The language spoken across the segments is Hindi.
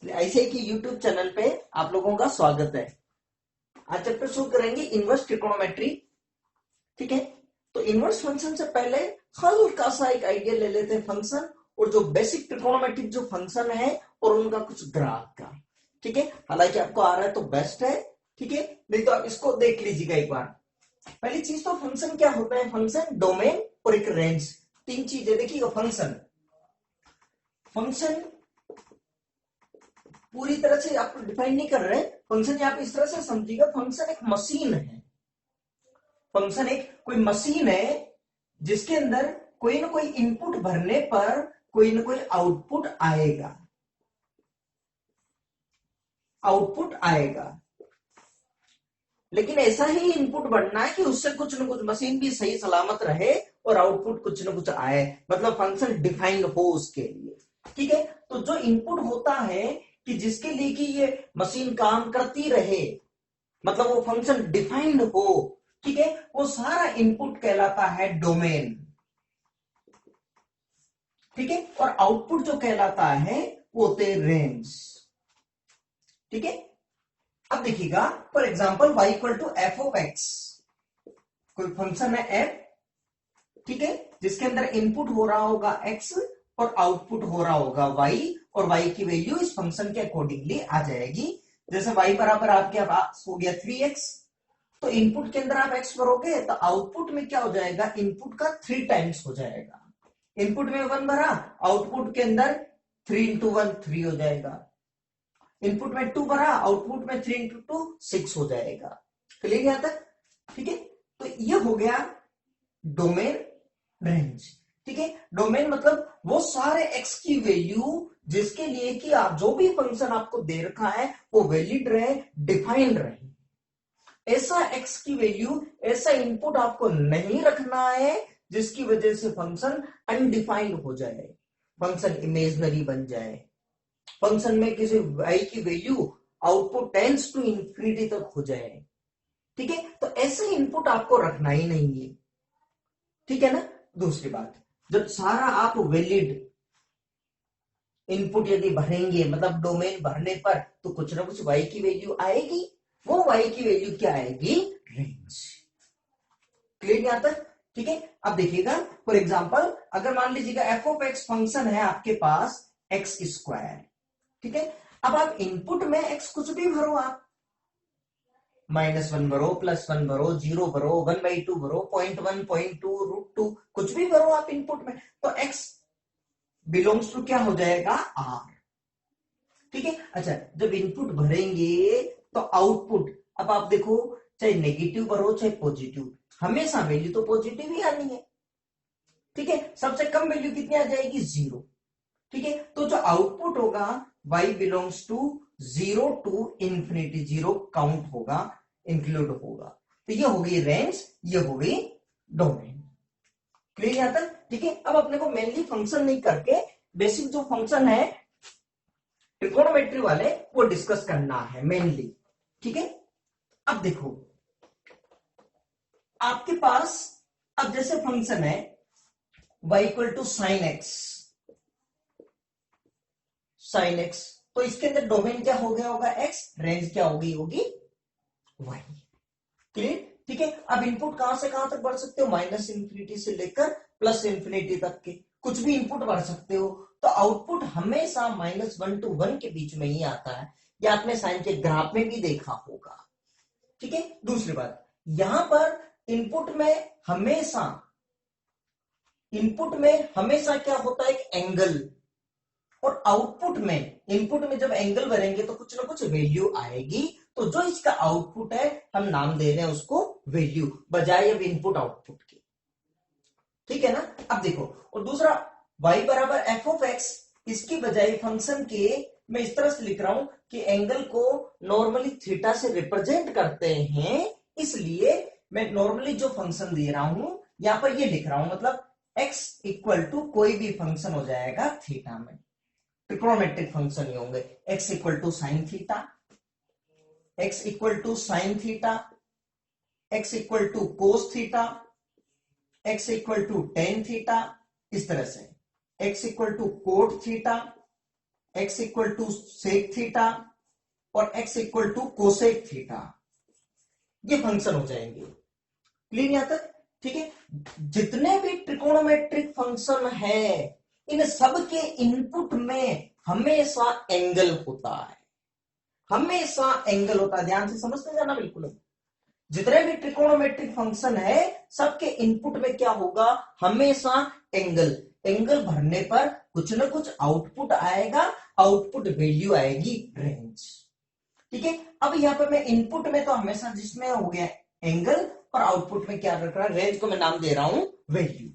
ऐसे कि यूट्यूब चैनल पे आप लोगों का स्वागत है। आज चैप्टर शुरू करेंगे इनवर्स ट्रिकोनोमेट्री। ठीक है, तो इनवर्स फंक्शन से पहले हल्का सा एक आइडिया ले लेते हैं फंक्शन और जो बेसिक ट्रिकोनोमेट्रिक जो फंक्शन है और उनका कुछ ग्राफ का। ठीक है, हालांकि आपको आ रहा है तो बेस्ट है। ठीक है, नहीं तो आप इसको देख लीजिएगा एक बार। पहली चीज तो फंक्शन क्या होता है, फंक्शन डोमेन और एक रेंज, तीन चीजें देखिएगा। फंक्शन फंक्शन पूरी तरह से आपको डिफाइन नहीं कर रहे। फंक्शन आप इस तरह से समझिएगा, फंक्शन एक मशीन है। फंक्शन एक कोई मशीन है जिसके अंदर कोई ना कोई इनपुट भरने पर कोई ना कोई आउटपुट आएगा। आउटपुट आएगा, लेकिन ऐसा ही इनपुट बनना है कि उससे कुछ ना कुछ मशीन भी सही सलामत रहे और आउटपुट कुछ ना कुछ आए, मतलब फंक्शन डिफाइंड हो उसके लिए। ठीक है, तो जो इनपुट होता है कि जिसके लिए कि ये मशीन काम करती रहे, मतलब वो फंक्शन डिफाइंड हो, ठीक है, वो सारा इनपुट कहलाता है डोमेन। ठीक है, और आउटपुट जो कहलाता है वो होते रेंज। ठीक है, अब देखिएगा for example y equal to f of x, कोई फंक्शन है f, ठीक है, जिसके अंदर इनपुट हो रहा होगा x और आउटपुट हो रहा होगा y, और y की वैल्यू इस फंक्शन के अकॉर्डिंगली आ जाएगी। जैसे y बराबर आपके पास हो गया 3x, तो इनपुट के अंदर आप x भरोगे तो आउटपुट में क्या हो जाएगा, इनपुट का 3 टाइम्स हो जाएगा। इनपुट में 1 भरा, आउटपुट के अंदर 3 इंटू 1 3 हो जाएगा। इनपुट में 2 भरा, आउटपुट में 3 इंटू 2 6 हो जाएगा। क्लियर यहां तक? ठीक है, तो ये हो गया डोमेन रेंज। ठीक है, डोमेन मतलब वो सारे एक्स की वैल्यू जिसके लिए कि आप जो भी फंक्शन आपको दे रखा है वो वैलिड रहे, डिफाइंड रहे। ऐसा एक्स की वैल्यू, ऐसा इनपुट आपको नहीं रखना है जिसकी वजह से फंक्शन अनडिफाइंड हो जाए, फंक्शन इमेजनरी बन जाए, फंक्शन में किसी y की value output tends to infinity तक हो जाए। ठीक है, तो ऐसे इनपुट आपको रखना ही नहीं है। ठीक है ना। दूसरी बात, जब सारा आप वैलिड इनपुट यदि भरेंगे, मतलब डोमेन भरने पर, तो कुछ ना कुछ y की वैल्यू आएगी। वो y की वैल्यू क्या आएगी, रेंज। क्लियर यहां तक? ठीक है, अब देखिएगा फॉर एग्जांपल अगर मान लीजिएगा एफ ऑफ एक्स फंक्शन है आपके पास एक्स स्क्वायर। ठीक है, अब आप इनपुट में एक्स कुछ भी भरो, आप -1 भरो, +1 भरो, 0 भरो, 1/2 भरो, 0.1, 0.2, √2, कुछ भी भरो आप इनपुट में, तो x बिलोंग्स टू क्या हो जाएगा, r। ठीक है, अच्छा जब इनपुट भरेंगे तो आउटपुट, अब आप देखो चाहे नेगेटिव भरो चाहे पॉजिटिव, हमेशा वैल्यू तो पॉजिटिव ही आनी है। ठीक है, सबसे कम वैल्यू कितनी आ जाएगी, 0। ठीक है, तो जो आउटपुट होगा y belongs to 0 to infinity, 0 count होगा, इंक्लूड होगा। तो ये हो गई रेंज, ये हो गई डोमेन। क्लियर यहां तक? ठीक है, अब अपने को मेनली फंक्शन नहीं करके बेसिक जो फंक्शन है ट्रिकोनोमेट्री वाले वो डिस्कस करना है मेनली। ठीक है, अब देखो आपके पास, अब जैसे फंक्शन है y equal to sine x, sine x, तो इसके अंदर डोमेन क्या हो गया होगा, x, रेंज क्या होगी, होगी y। क्लियर? ठीक है, अब इनपुट कहां से कहां तक बढ़ सकते हो, -इंफिनिटी से लेकर +इंफिनिटी तक के कुछ भी इनपुट बढ़ सकते हो, तो आउटपुट हमेशा -1 to 1 के बीच में ही आता है। या आपने साइन के ग्राफ में भी देखा होगा। ठीक है, दूसरी बात, यहां पर इनपुट में हमेशा क्या होता है, एक एंगल, और आउटपुट में, इनपुट में जब एंगल भरेंगे तो कुछ ना कुछ वैल्यू आएगी, तो जो इसका आउटपुट है हम नाम दे रहे हैं उसको वैल्यू, बजाय अब इनपुट आउटपुट की। ठीक है ना। अब देखो, और दूसरा y बराबर एफ ऑफ एक्स, इसकी बजाय फंक्शन के मैं इस तरह से लिख रहा हूं कि एंगल को नॉर्मली थीटा से रिप्रेजेंट करते हैं, इसलिए मैं नॉर्मली जो फंक्शन दे रहा हूं यहां पर ये लिख रहा हूं, मतलब x इक्वल टू कोई भी फंक्शन हो जाएगा थीटा में, ट्रिग्नोमेट्रिक फंक्शन ही होंगे। x equal to sine theta, x equal to sine theta, x equal to cos theta, x equal to tan theta, इस तरह से x equal to cot theta, x equal to sec theta और x equal to cosec theta, ये फंक्शन हो जाएंगे। क्लियर यहां तक? ठीक है। जितने भी ट्रिकोणोमेट्रिक फंक्शन है इन सब के इनपुट में हमेशा एंगल होता है, हमेशा एंगल होता है। ध्यान से समझते जाना बिल्कुल। जितने भी ट्रिकोणोमेट्रिक फंक्शन है सबके इनपुट में क्या होगा, हमेशा एंगल। एंगल भरने पर कुछ ना कुछ आउटपुट आएगा, आउटपुट वैल्यू आएगी रेंज। ठीक है। अब यहां पर मैं इनपुट में तो हमेशा जिसमें हो गया एंगल और आउटपुट में क्या रख रहा है, रेंज को मैं नाम दे रहा हूं वैल्यू।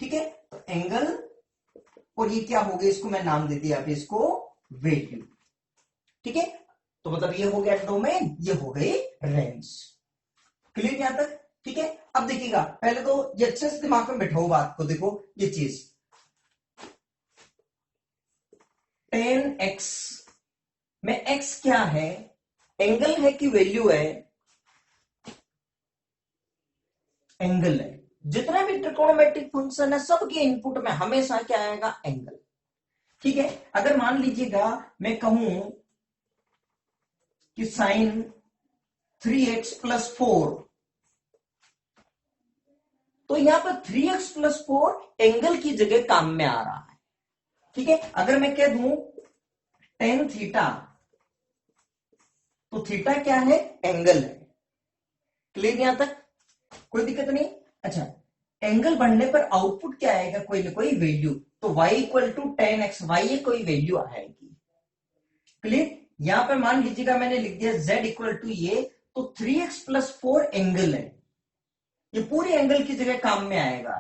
ठीक है। तो एंगल और ये क्या हो गया, इसको मैं नाम दे दिया अभी इसको वैल्यू। ठीक है। तो मतलब ये हो गया डोमेन, ये हो गई रेंज। क्लियर यहां तक? ठीक है। अब देखिएगा, पहले तो ये अच्छे से दिमाग में बैठाओ बात को। देखो ये चीज tan x में x क्या है, एंगल है कि वैल्यू है? एंगल है। जितने भी ट्रिकोणोमेट्रिक फंक्शन है सबके इनपुट में हमेशा क्या आएगा, एंगल। ठीक है। अगर मान लीजिएगा मैं कहूं कि साइन 3x प्लस 4, तो यहां पर 3x प्लस 4 एंगल की जगह काम में आ रहा है। ठीक है। अगर मैं कह दूं tan थीटा, तो थीटा क्या है, एंगल है। क्लियर यहां तक? कोई दिक्कत नहीं। अच्छा, एंगल बढ़ने पर आउटपुट क्या आएगा, कोई ना कोई वैल्यू। तो y equal to tan x, y कोई वैल्यू आएगी। क्लियर? यहां पर मान लीजिएगा मैंने लिख दिया z इक्वल टू ये, तो 3x प्लस 4 एंगल है, ये पूरी एंगल की जगह काम में आएगा।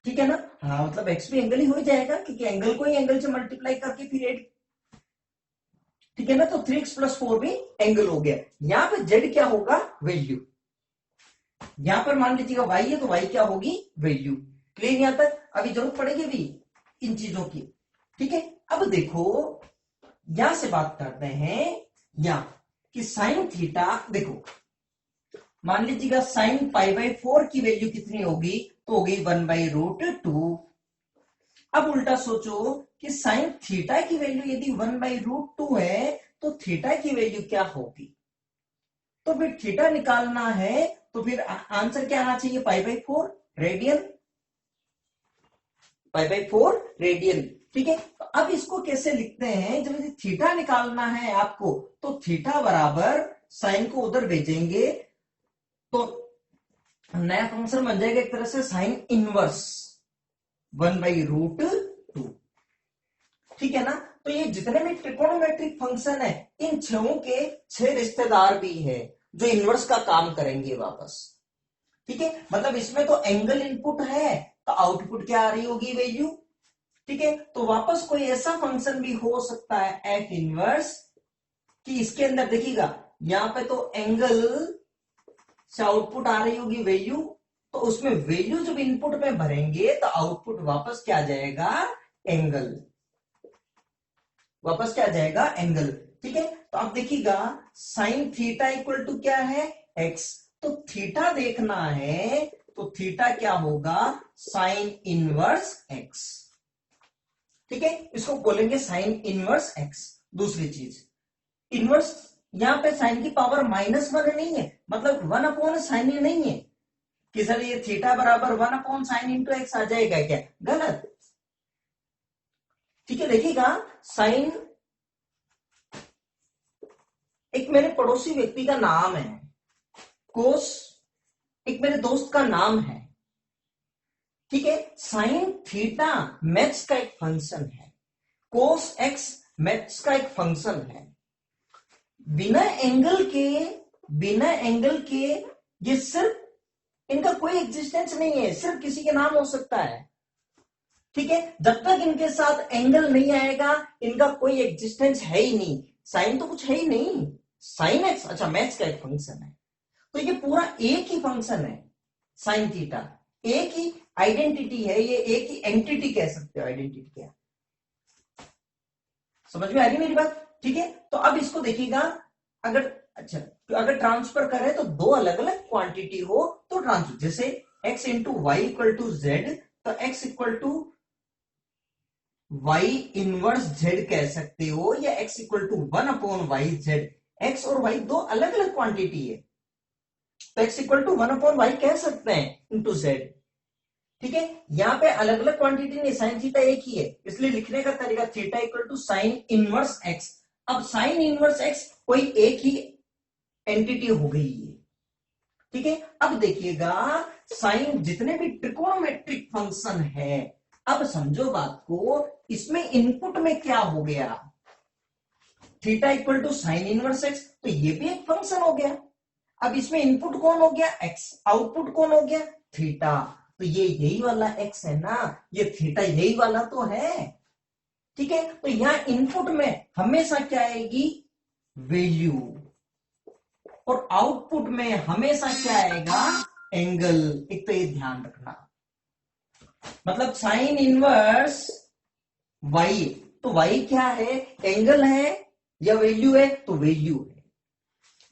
ठीक है ना? हाँ, मतलब x भी एंगल ही हो जाएगा क्योंकि एंगल को ही एंगल से मल्टीप्लाई करके फिर एड। ठीक है ना? तो 3x प्लस 4 भी एंगल हो गया। यहां पर z क्या होगा, वैल्यू। यहां पर मान लीजिएगा y है, तो y क्या होगी, वैल्यू। क्लियर यहां तक? अभी जरूरत पड़ेगी भी इन चीजों की। ठीक है। अब देखो यहां से बात करते हैं यहां कि साइन थीटा, देखो मान लीजिएगा साइन पाई बाई 4 की वैल्यू कितनी होगी, तो होगी 1/√2। अब उल्टा सोचो कि साइन थीटा की वैल्यू यदि 1/√2 है तो थीटा की वैल्यू क्या होगी। तो फिर थीटा निकालना है तो फिर आंसर क्या आना चाहिए, π/4 रेडियन, π/4 रेडियन। ठीक है। तो अब इसको कैसे लिखते हैं, जब थीटा निकालना है आपको तो थीटा बराबर साइन को उधर भेजेंगे तो नया फंक्शन बन जाएगा एक तरह से साइन इनवर्स 1/√2। ठीक है ना? तो ये जितने भी ट्रिकोणोमेट्रिक फंक्शन है इन छहों के 6 रिश्तेदार भी है जो इनवर्स का काम करेंगे वापस। ठीक है। मतलब इसमें तो एंगल इनपुट है तो आउटपुट क्या आ रही होगी, वैल्यू। ठीक है। तो वापस कोई ऐसा फंक्शन भी हो सकता है एफ इनवर्स कि इसके अंदर देखिएगा यहां पे तो एंगल से आउटपुट आ रही होगी वैल्यू, तो उसमें वैल्यू जब इनपुट में भरेंगे तो आउटपुट वापस क्या आ जाएगा, एंगल। वापस क्या आ जाएगा, एंगल। ठीक है। तो अब देखिएगा साइन थीटा इक्वल टू क्या है, एक्स। तो थीटा देखना है तो थीटा क्या होगा, साइन इनवर्स एक्स। ठीक है। इसको बोलेंगे साइन इनवर्स एक्स। दूसरी चीज इनवर्स, यहां पे साइन की पावर -1 नहीं है, मतलब 1/साइन ही नहीं है कि सर ये थीटा बराबर 1/साइन इंटू एक्स आ जाएगा क्या, गलत। ठीक है। देखिएगा साइन, एक मेरे पड़ोसी व्यक्ति का नाम है कोस, एक मेरे दोस्त का नाम है। ठीक है। साइन थीटा मैथ्स का एक फंक्शन है, कोस एक्स मैथ्स का एक फंक्शन है। बिना एंगल के ये सिर्फ, इनका कोई एग्जिस्टेंस नहीं है, सिर्फ किसी के नाम हो सकता है। ठीक है। जब तक इनके साथ एंगल नहीं आएगा इनका कोई एग्जिस्टेंस है ही नहीं। साइन तो कुछ है ही नहीं, साइन एक्स अच्छा मैथ्स का एक फंक्शन है। तो ये पूरा एक ही फंक्शन है साइन थीटा, एक ही आइडेंटिटी है, ये एक ही एंटिटी कह सकते हो। आइडेंटिटी क्या, समझ में आ रही मेरी बात? ठीक है। तो अब इसको देखिएगा, अगर अच्छा तो अगर ट्रांसफर करें तो दो अलग अलग क्वांटिटी हो तो ट्रांसफर, जैसे x into y equal to z, तो x equal to y inverse z कह सकते हो या x equal to 1/y z। x और y दो अलग अलग क्वांटिटी है, तो x इक्वल टू 1/y कह सकते हैं इंटू z। ठीक है, यहां पे अलग अलग क्वांटिटी नहीं, साइन थीटा एक ही है, इसलिए लिखने का तरीका theta equal to sine inverse x। अब साइन इनवर्स x कोई एक ही एंटिटी हो गई है। ठीक है, अब देखिएगा साइन जितने भी ट्रिकोनोमेट्रिक फंक्शन है, अब समझो बात को, इसमें इनपुट में क्या हो गया, theta equal to sine inverse x, तो ये भी एक फंक्शन हो गया। अब इसमें इनपुट कौन हो गया, एक्स, आउटपुट कौन हो गया, थीटा, तो ये यही वाला एक्स है ना, ये थीटा यही वाला तो है। ठीक है, तो यहां इनपुट में हमेशा क्या आएगी, वैल्यू, और आउटपुट में हमेशा क्या आएगा, एंगल। एक तो ये ध्यान रखना, मतलब साइन इनवर्स y, तो y क्या है, एंगल है या वैल्यू है, तो वैल्यू है।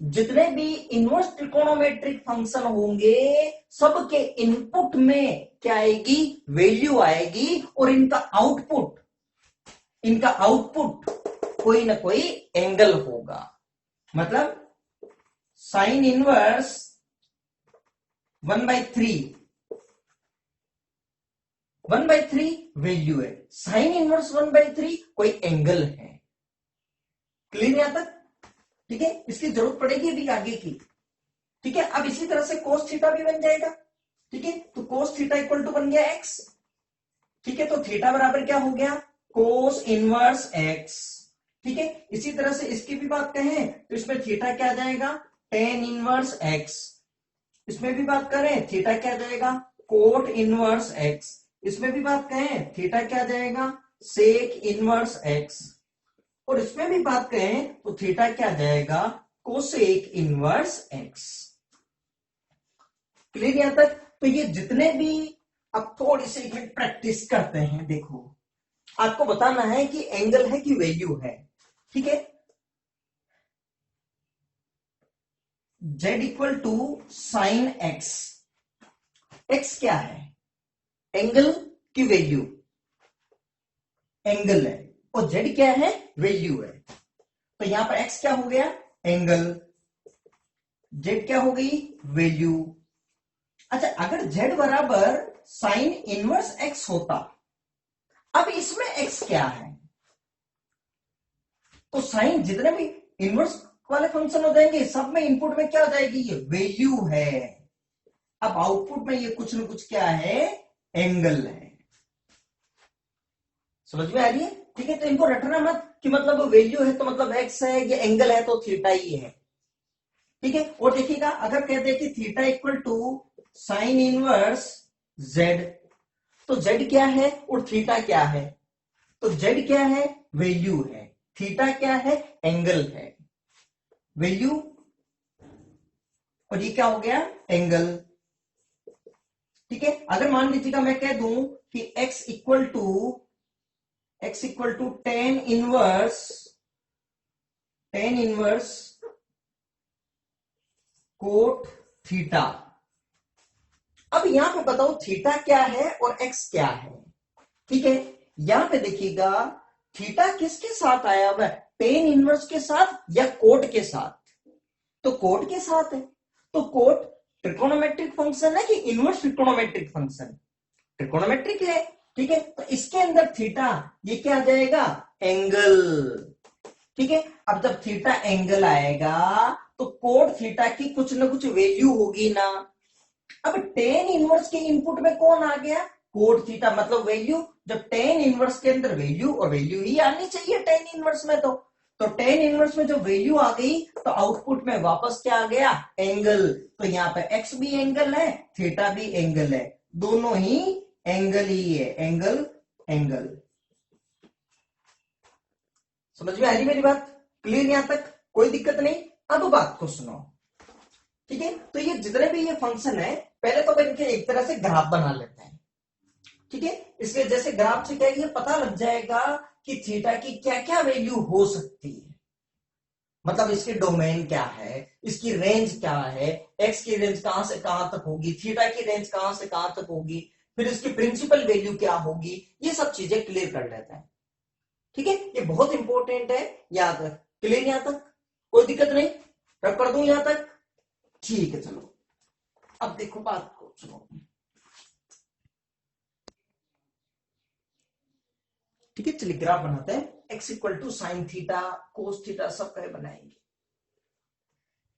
जितने भी इनवर्स ट्रिकोनोमेट्रिक फंक्शन होंगे सबके इनपुट में क्या आएगी, वैल्यू आएगी, और इनका आउटपुट कोई ना कोई एंगल होगा। मतलब साइन इनवर्स 1/3 वैल्यू है, साइन इनवर्स 1/3 कोई एंगल है। क्लियर यहां तक? ठीक है, इसकी जरूरत पड़ेगी अभी आगे की। ठीक है, अब इसी तरह से कोस थीटा भी बन जाएगा। ठीक है, तो कोस थीटा इक्वल टू बन गया एक्स। ठीक है, तो थीटा बराबर क्या हो गया, कोस इनवर्स एक्स। ठीक है, इसी तरह से इसकी भी बात कहें तो इसमें थीटा क्या आ जाएगा, टेन इनवर्स एक्स। इसमें भी बात करें थीटा क्या आ जाएगा, कोट इनवर्स एक्स। इसमें भी बात कहें थीटा क्या आ जाएगा, सेक इनवर्स एक्स। और इसमें भी बात करें तो थीटा क्या आ जाएगा, कोसेक इनवर्स एक्स। क्लियर यहां तक? तो ये जितने भी, अब थोड़ी सी प्रैक्टिस करते हैं। देखो, आपको बताना है कि एंगल है कि वैल्यू है। ठीक है, z equal to sine x, x क्या है, एंगल की वैल्यू, एंगल है, और z क्या है, वैल्यू है। तो यहां पर x क्या हो गया, एंगल, z क्या हो गई, वैल्यू। अच्छा, अगर z बराबर साइन इनवर्स x होता, अब इसमें x क्या है, तो साइन जितने भी इनवर्स वाले फंक्शन हो जाएंगे, सब में इनपुट में क्या हो जाएगी, ये वैल्यू है। अब आउटपुट में ये कुछ न कुछ क्या है, एंगल है। समझ में आ रही है? ठीक है, तो इनको रटना मत कि मतलब वैल्यू है तो मतलब एक्स है, ये एंगल है तो थीटा ही है। ठीक है, और देखिएगा अगर कहते हैं कि theta equal to sine inverse z, तो जेड क्या है और थीटा क्या है, तो जेड क्या है, वैल्यू है, थीटा क्या है, एंगल है। वैल्यू और ये क्या हो गया, एंगल। ठीक है, अगर मान लीजिएगा मैं कह दूं कि x equal to tan inverse cot theta. अब यहां पे बताओ थीटा क्या है और x क्या है। ठीक है, यहां पे देखिएगा थीटा किसके साथ आया हुआ है, टेन इनवर्स के साथ या कोट के साथ, तो कोट के साथ है। तो कोट ट्रिकोनोमेट्रिक फंक्शन है कि इनवर्स ट्रिकोनोमेट्रिक फंक्शन, ट्रिकोनोमेट्रिक है। ठीक है, तो इसके अंदर थीटा ये क्या आ जाएगा, एंगल। ठीक है, अब जब थीटा एंगल आएगा तो कोट थीटा की कुछ ना कुछ वैल्यू होगी ना। अब टेन इनवर्स के इनपुट में कौन आ गया, कोट थीटा, मतलब वैल्यू। जब टेन इनवर्स के अंदर वैल्यू, और वैल्यू ही आनी चाहिए टेन इनवर्स में, तो टेन इनवर्स में जो वैल्यू आ गई तो आउटपुट में वापस क्या आ गया, एंगल। तो यहां पे एक्स भी एंगल है, थीटा भी एंगल है, दोनों ही एंगल ही है, एंगल एंगल। समझ में आ रही मेरी बात? क्लियर यहां तक, कोई दिक्कत नहीं। अब बात को सुनो। ठीक है, तो ये जितने भी ये फंक्शन है, पहले तो इनके एक तरह से ग्राफ बना लेते हैं। ठीक है, इसलिए जैसे ग्राफ से क्या ये पता लग जाएगा कि थीटा की क्या क्या वैल्यू हो सकती है, मतलब इसके डोमेन क्या है, इसकी रेंज क्या है, एक्स की रेंज कहां से कहां तक होगी, थीटा की रेंज कहां से कहां तक होगी, फिर इसकी प्रिंसिपल वैल्यू क्या होगी, ये सब चीजें क्लियर कर लेते हैं। ठीक है, ये बहुत इंपॉर्टेंट है, याद रख। क्लियर यहां तक? कोई दिक्कत नहीं? रख कर दूं यहां तक? ठीक है, चलो अब देखो बात को सुनो। ठीक है, चलिए ग्राफ बनाते हैं। X equal to sine theta cos theta सब कहे बनाएंगे,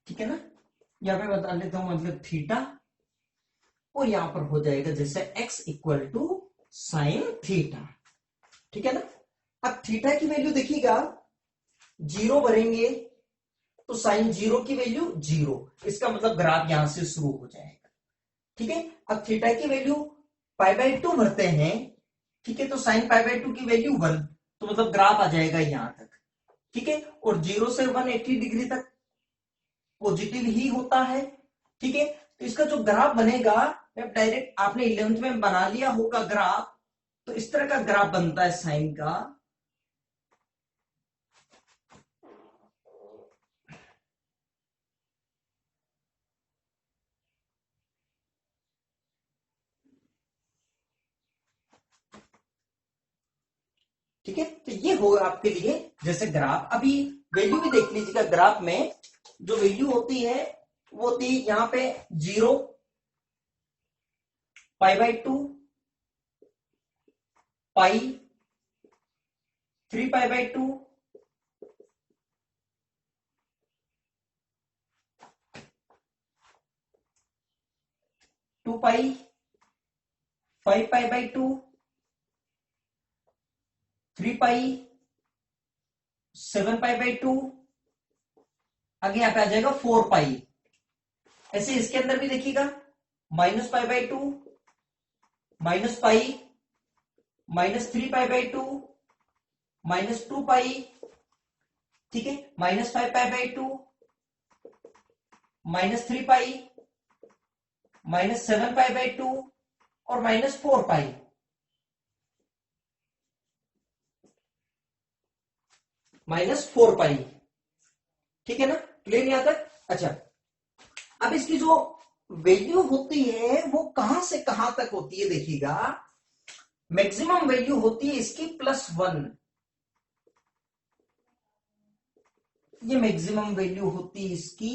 ठीक है ना। यहां पे बता लेता हूं मतलब थीटा, और यहां पर हो जाएगा जैसे x equal to sine theta, ठीक है ना। अब थीटा की वैल्यू देखिएगा, जीरो भरेंगे तो साइन जीरो की वैल्यू जीरो, इसका मतलब ग्राफ यहां से शुरू हो जाएगा, ठीक है। अब थीटा की वैल्यू पाई बाई टू भरते हैं, ठीक है, तो साइन पाई बाई टू की वैल्यू वन, तो मतलब ग्राफ आ जाएगा यहां तक, ठीक है। और जीरो से 180 डिग्री तक पॉजिटिव ही होता है, ठीक है। तो इसका जो ग्राफ बनेगा, डायरेक्ट आपने 11th में बना लिया होगा ग्राफ, तो इस तरह का ग्राफ बनता है साइन का। ठीक है, तो ये होगा आपके लिए जैसे ग्राफ। अभी वैल्यू भी देख लीजिएगा, ग्राफ में जो वैल्यू होती है वो होती है यहां पे zero, pi by two, pi, 3 pi by to, 2 pi, 5 pi by to, 3 pi, 7 pi by to, आगे यहां पे आ जाएगा 4 पाई। ऐसे इसके अंदर भी देखिएगा, minus pi by two, minus pi, -3 pi by to, -2 पाई, ठीक है, -5 पाई by to, -3 pi, -7 pi by to, और -4 पाई। -4 पाई, ठीक है ना। क्लियर यहां तक? अच्छा, अब इसकी जो वैल्यू होती है वो कहां से कहां तक होती है देखिएगा। मैक्सिमम वैल्यू होती है इसकी +1, ये मैक्सिमम वैल्यू होती है इसकी,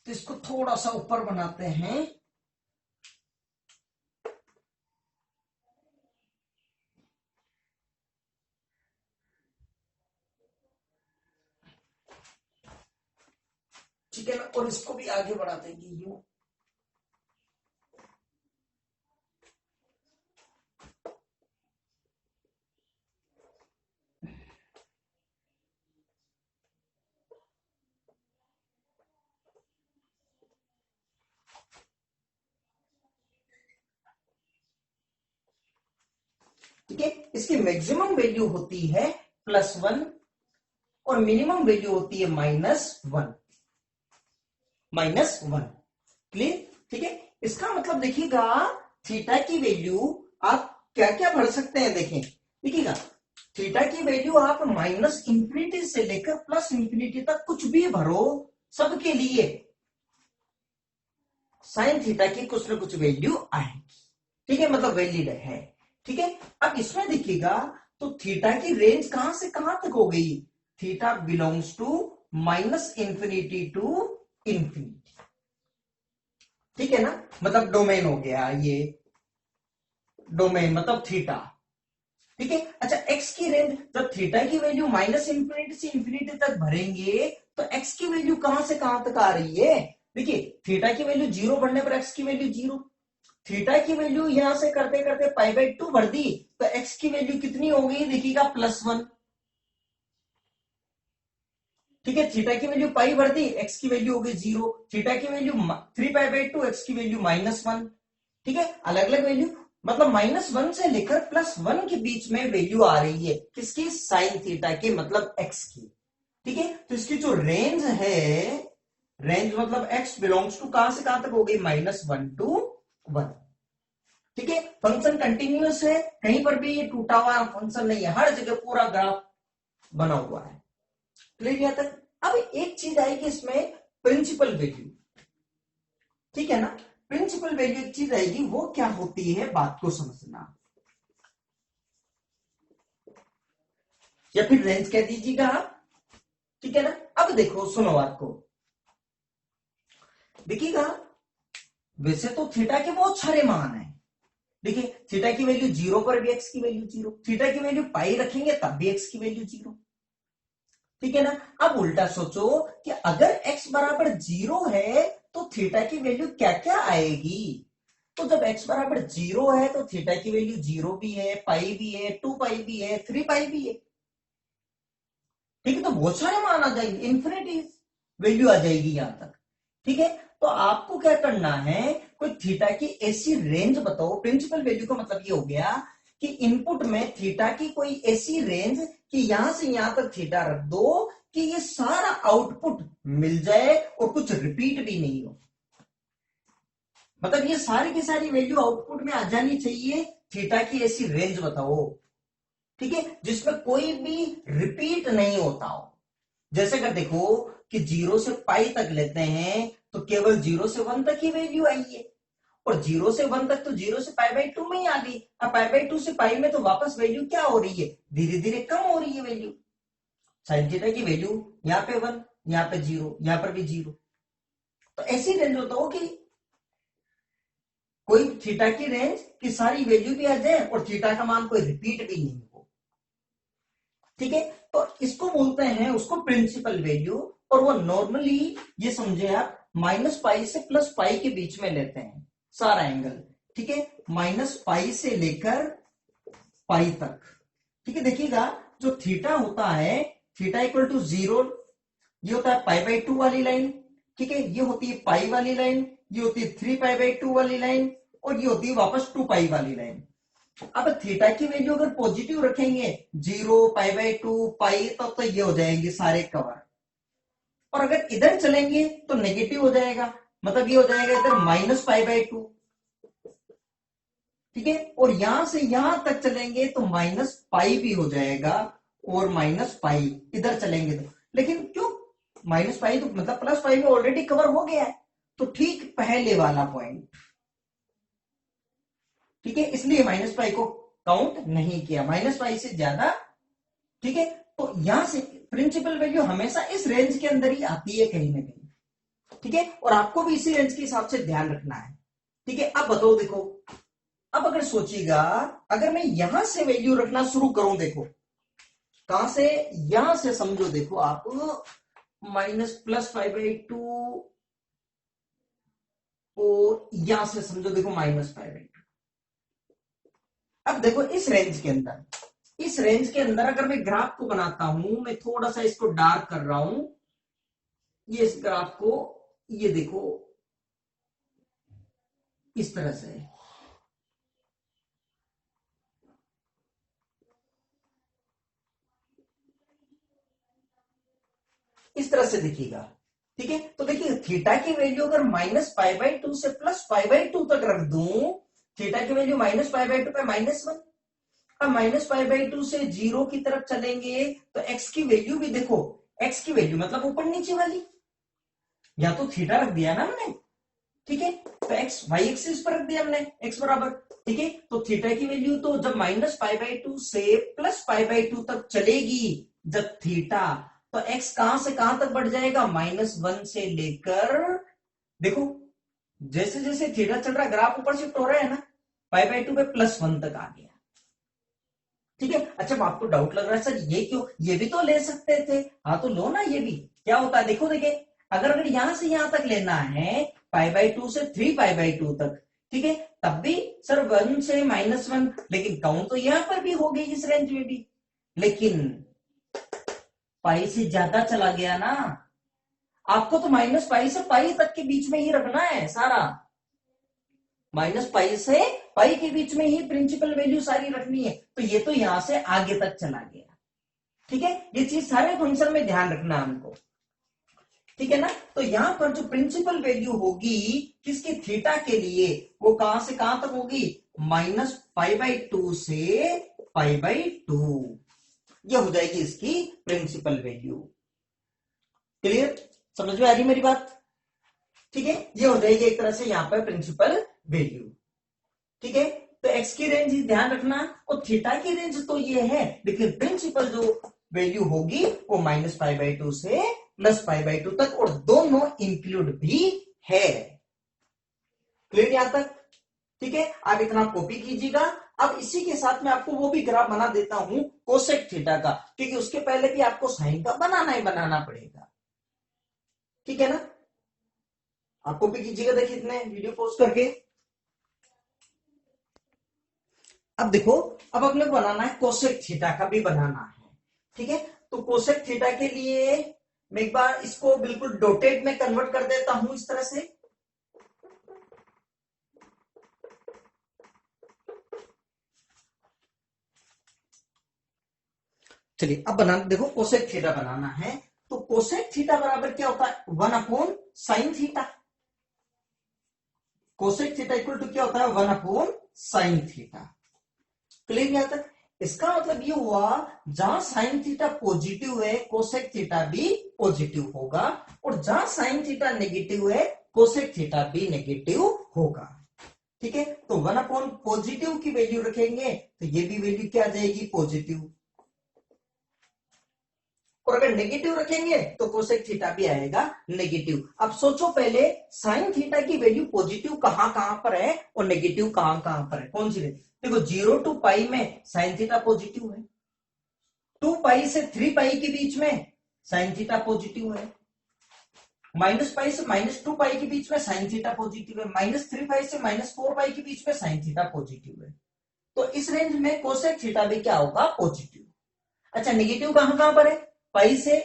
तो इसको थोड़ा सा ऊपर बनाते हैं। ठीक है ना, और इसको भी आगे बढ़ा देंगे यूं। ठीक है, इसकी मैक्सिमम वैल्यू होती है +1 और मिनिमम वैल्यू होती है -1, -1। क्लियर? ठीक है, इसका मतलब देखिएगा थीटा की वैल्यू आप क्या क्या भर सकते हैं, देखें देखिएगा, थीटा की वैल्यू आप -∞ से लेकर +∞ तक कुछ भी भरो, सबके लिए साइन थीटा की कुछ ना कुछ वैल्यू आएगी, ठीक है, मतलब वैलिड है, ठीक है। अब इसमें देखिएगा तो थीटा की रेंज कहां से कहां तक हो गई, थीटा बिलोंग्स टू -∞ टू ∞, ठीक है ना, मतलब डोमेन हो गया ये, डोमेन मतलब थीटा, ठीक है। अच्छा, एक्स की रेंज, जब थीटा की वैल्यू -∞ से ∞ तक भरेंगे तो एक्स की वैल्यू कहां से कहां तक आ रही है, देखिए थीटा की वैल्यू 0 बढ़ने पर एक्स की वैल्यू 0, थीटा की वैल्यू यहां से करते करते पाई बाई टू भर दी, तो एक्स की वैल्यू कितनी हो गई देखिएगा +1, ठीक है। थीटा की वैल्यू पाई भर दी, एक्स की वैल्यू हो गई 0, थीटा की value 3 pi by to, x की वैल्यू -1, ठीक है, अलग अलग वैल्यू, मतलब -1 से लेकर +1 के बीच में वैल्यू आ रही है, किसकी, साइन थीटा की, मतलब एक्स की, ठीक है। तो इसकी जो रेंज है, रेंज मतलब एक्स बिलोंग्स टू कहां से कहां तक हो गई, -1 to 1, ठीक है। फंक्शन कंटिन्यूअस है, कहीं पर भी ये टूटा हुआ फंक्शन नहीं है, हर जगह पूरा ग्राफ बना हुआ है। क्लियर यहां तक? अब एक चीज आएगी इसमें, प्रिंसिपल वैल्यू, ठीक है ना। प्रिंसिपल वैल्यू एक चीज आएगी, वो क्या होती है बात को समझना, या फिर रेंज कह दीजिएगा आप, ठीक है ना। अब देखो सुनो बात को, देखिएगा वैसे तो थीटा के बहुत सारे मान है, देखिए थीटा की वैल्यू 0 पर भी एक्स की वैल्यू 0, थीटा की वैल्यू पाई रखेंगे तब भी एक्स की वैल्यू 0, ठीक है ना। अब उल्टा सोचो कि अगर एक्स बराबर 0 है तो थीटा की वैल्यू क्या क्या आएगी, तो जब x बराबर 0 है तो थीटा की वैल्यू 0 भी है, पाई भी है, 2 पाई भी है, 3 पाई भी है, ठीक है। तो बहुत सारे मान आ जाएंगे, इन्फिनिटी वैल्यू आ जाएगी यहां तक, ठीक है। तो आपको क्या करना है, कोई थीटा की ऐसी रेंज बताओ, प्रिंसिपल वैल्यू का मतलब ये हो गया कि इनपुट में थीटा की कोई ऐसी रेंज कि यहां से यहां तक थीटा रख दो कि ये सारा आउटपुट मिल जाए और कुछ रिपीट भी नहीं हो, मतलब ये सारी की सारी वैल्यू आउटपुट में आ जानी चाहिए, थीटा की ऐसी रेंज बताओ, ठीक है, जिसमें कोई भी रिपीट नहीं होता हो। जैसे अगर देखो कि 0 से पाई तक लेते हैं तो केवल 0 से 1 तक ही वैल्यू आई है, और 0 से 1 तक तो 0 से पाई बाई 2 में ही आ गई, अब पाई बाई 2 से पाई में तो वापस वैल्यू क्या हो रही है, धीरे धीरे कम हो रही है वैल्यू, साइन थीटा की वैल्यू यहाँ पे 1, यहाँ पे 0, यहाँ पर भी 0, तो ऐसी रेंज होता हो कि कोई थीटा की रेंज की सारी वैल्यू भी आ जाए और थीटा का मान कोई रिपीट भी नहीं हो, ठीक है। तो इसको बोलते हैं उसको प्रिंसिपल वैल्यू, और वो नॉर्मली ये समझे आप माइनस पाई से प्लस पाई के बीच में लेते हैं सारा एंगल, ठीक है, माइनस पाई से लेकर पाई तक, ठीक है। देखिएगा जो थीटा होता है, थीटा इक्वल टू 0, ये होता है पाई बाई 2 वाली लाइन, ठीक है, ये होती है पाई वाली लाइन, ये होती है 3 पाई बाई 2 वाली लाइन, और ये होती है वापस 2 पाई वाली लाइन। अब थीटा की वैल्यू अगर पॉजिटिव रखेंगे 0 पाई बाई 2 पाई, तब तो ये हो जाएंगे सारे कवर, और अगर इधर चलेंगे तो नेगेटिव हो जाएगा, मतलब ये हो जाएगा इधर माइनस पाई बाई 2, ठीक है, और यहां से यहां तक चलेंगे तो माइनस पाई भी हो जाएगा, और माइनस पाई इधर चलेंगे तो, लेकिन क्यों माइनस पाई, तो मतलब प्लस पाई में ऑलरेडी कवर हो गया है, तो ठीक पहले वाला पॉइंट, ठीक है, इसलिए माइनस पाई को काउंट नहीं किया, माइनस पाई से ज्यादा, ठीक है। तो यहां से प्रिंसिपल वैल्यू हमेशा इस रेंज के अंदर ही आती है कहीं ना कहीं, ठीक है, और आपको भी इसी रेंज के हिसाब से ध्यान रखना है, ठीक है। अब बताओ देखो, अब अगर सोचिएगा अगर मैं यहां से वैल्यू रखना शुरू करूं, देखो कहां से, यहां से समझो, देखो आप माइनस प्लस 5/2, और यहां से समझो देखो माइनस 5/2, अब देखो इस रेंज के अंदर, इस रेंज के अंदर अगर मैं ग्राफ को बनाता हूं, मैं थोड़ा सा इसको डार्क कर रहा हूं, ये इस ग्राफ को, ये देखो इस तरह से, इस तरह से दिखेगा, ठीक है। तो देखिए थीटा की वैल्यू अगर माइनस पाई बाई 2 से प्लस पाई बाई 2 तक रख दूं, थीटा की वैल्यू माइनस पाई बाई 2 पे -1, अब माइनस पाई बाई 2 से 0 की तरफ चलेंगे तो एक्स की वैल्यू भी देखो, एक्स की वैल्यू मतलब ऊपर नीचे वाली, या तो थीटा रख दिया ना हमने, ठीक है, तो एक्स वाई एक्सिस पर रख दिया हमने एक्स बराबर, ठीक है, तो थीटा की वैल्यू तो जब माइनस पाई बाई 2 से प्लस पाई बाई 2 तक चलेगी जब थीटा, तो एक्स कहां से कहां तक बढ़ जाएगा, -1 से लेकर, देखो जैसे जैसे थीटा चल रहा है ग्राफ ऊपर शिफ्ट हो रहा है ना, पाई बाई 2 पे +1 तक आ गया, ठीक है। अच्छा अब आपको डाउट लग रहा है सर ये क्यों, ये भी तो ले सकते थे, हाँ तो लो ना, ये भी क्या होता है देखो, देखिए अगर यहां से यहां तक लेना है पाई बाई 2 से 3 पाई बाई 2 तक, ठीक है, तब भी सर 1 से -1, लेकिन काउंट तो यहां पर भी हो गई इस रेंज में भी, लेकिन पाई से ज्यादा चला गया ना, आपको तो माइनस पाई से पाई तक के बीच में ही रखना है सारा, माइनस पाई से पाई के बीच में ही प्रिंसिपल वैल्यू सारी रखनी है, तो ये तो यहां से आगे तक चला गया, ठीक है, ये चीज सारे फंक्शन में ध्यान रखना हमको, ठीक है ना। तो यहां पर जो प्रिंसिपल वैल्यू होगी किसकी, थीटा के लिए, वो कहां से कहां तक होगी, -पाई/2 से पाई/2, ये हो जाएगी इसकी प्रिंसिपल वैल्यू, क्लियर, समझ में आ रही मेरी बात, ठीक है, ये हो जाएगी एक तरह से यहाँ पर प्रिंसिपल वैल्यू। ठीक है, तो एक्स की रेंज ध्यान रखना और थीटा की रेंज तो ये है, लेकिन प्रिंसिपल जो वैल्यू होगी वो -π/2 से +π/2 तक, और दोनों इंक्लूड भी है। क्लियर यहां तक? ठीक है, आप इतना कॉपी कीजिएगा। अब इसी के साथ में आपको वो भी ग्राफ बना देता हूं कोसेक थीटा का, क्योंकि उसके पहले भी आपको साइन का बनाना ही बनाना पड़ेगा। ठीक है ना, आप कॉपी कीजिएगा, देखिए इतने वीडियो पॉज करके। अब देखो, अब अपने को बनाना है कोसेक थीटा का भी बनाना है। ठीक है, तो कोसेक थीटा के लिए मैं एक बार इसको बिल्कुल डॉटेड में कन्वर्ट कर देता हूं इस तरह से। चलिए अब बना देखो, कोसेक थीटा बनाना है, तो कोसेक थीटा बराबर क्या होता है, 1/sin theta. Cosec theta equal to क्या होता है, 1/sin थीटा। क्लियर यहां तक? इसका मतलब ये हुआ, जहां साइन थीटा पॉजिटिव है कोसेक थीटा भी पॉजिटिव होगा, और जहां साइन थीटा नेगेटिव है कोसेक थीटा भी नेगेटिव होगा। ठीक है, तो 1/पॉजिटिव की वैल्यू रखेंगे तो ये भी वैल्यू क्या आ जाएगी, पॉजिटिव, और अगर नेगेटिव रखेंगे तो कोसेक थीटा भी आएगा नेगेटिव। अब सोचो पहले, साइन थीटा की वैल्यू पॉजिटिव कहां कहां पर है और नेगेटिव कहां कहां पर है, कौन सी? देखो 0 to π में साइन थीटा पॉजिटिव है, 2π से 3π के बीच में साइन थीटा पॉजिटिव है, -π से -2π के बीच में साइन थीटा पॉजिटिव है, -3π से -4π के बीच में साइन थीटा पॉजिटिव है। तो इस रेंज में कोसेक थीटा भी क्या होगा, पॉजिटिव। अच्छा, नेगेटिव कहां कहां पर है, पाई से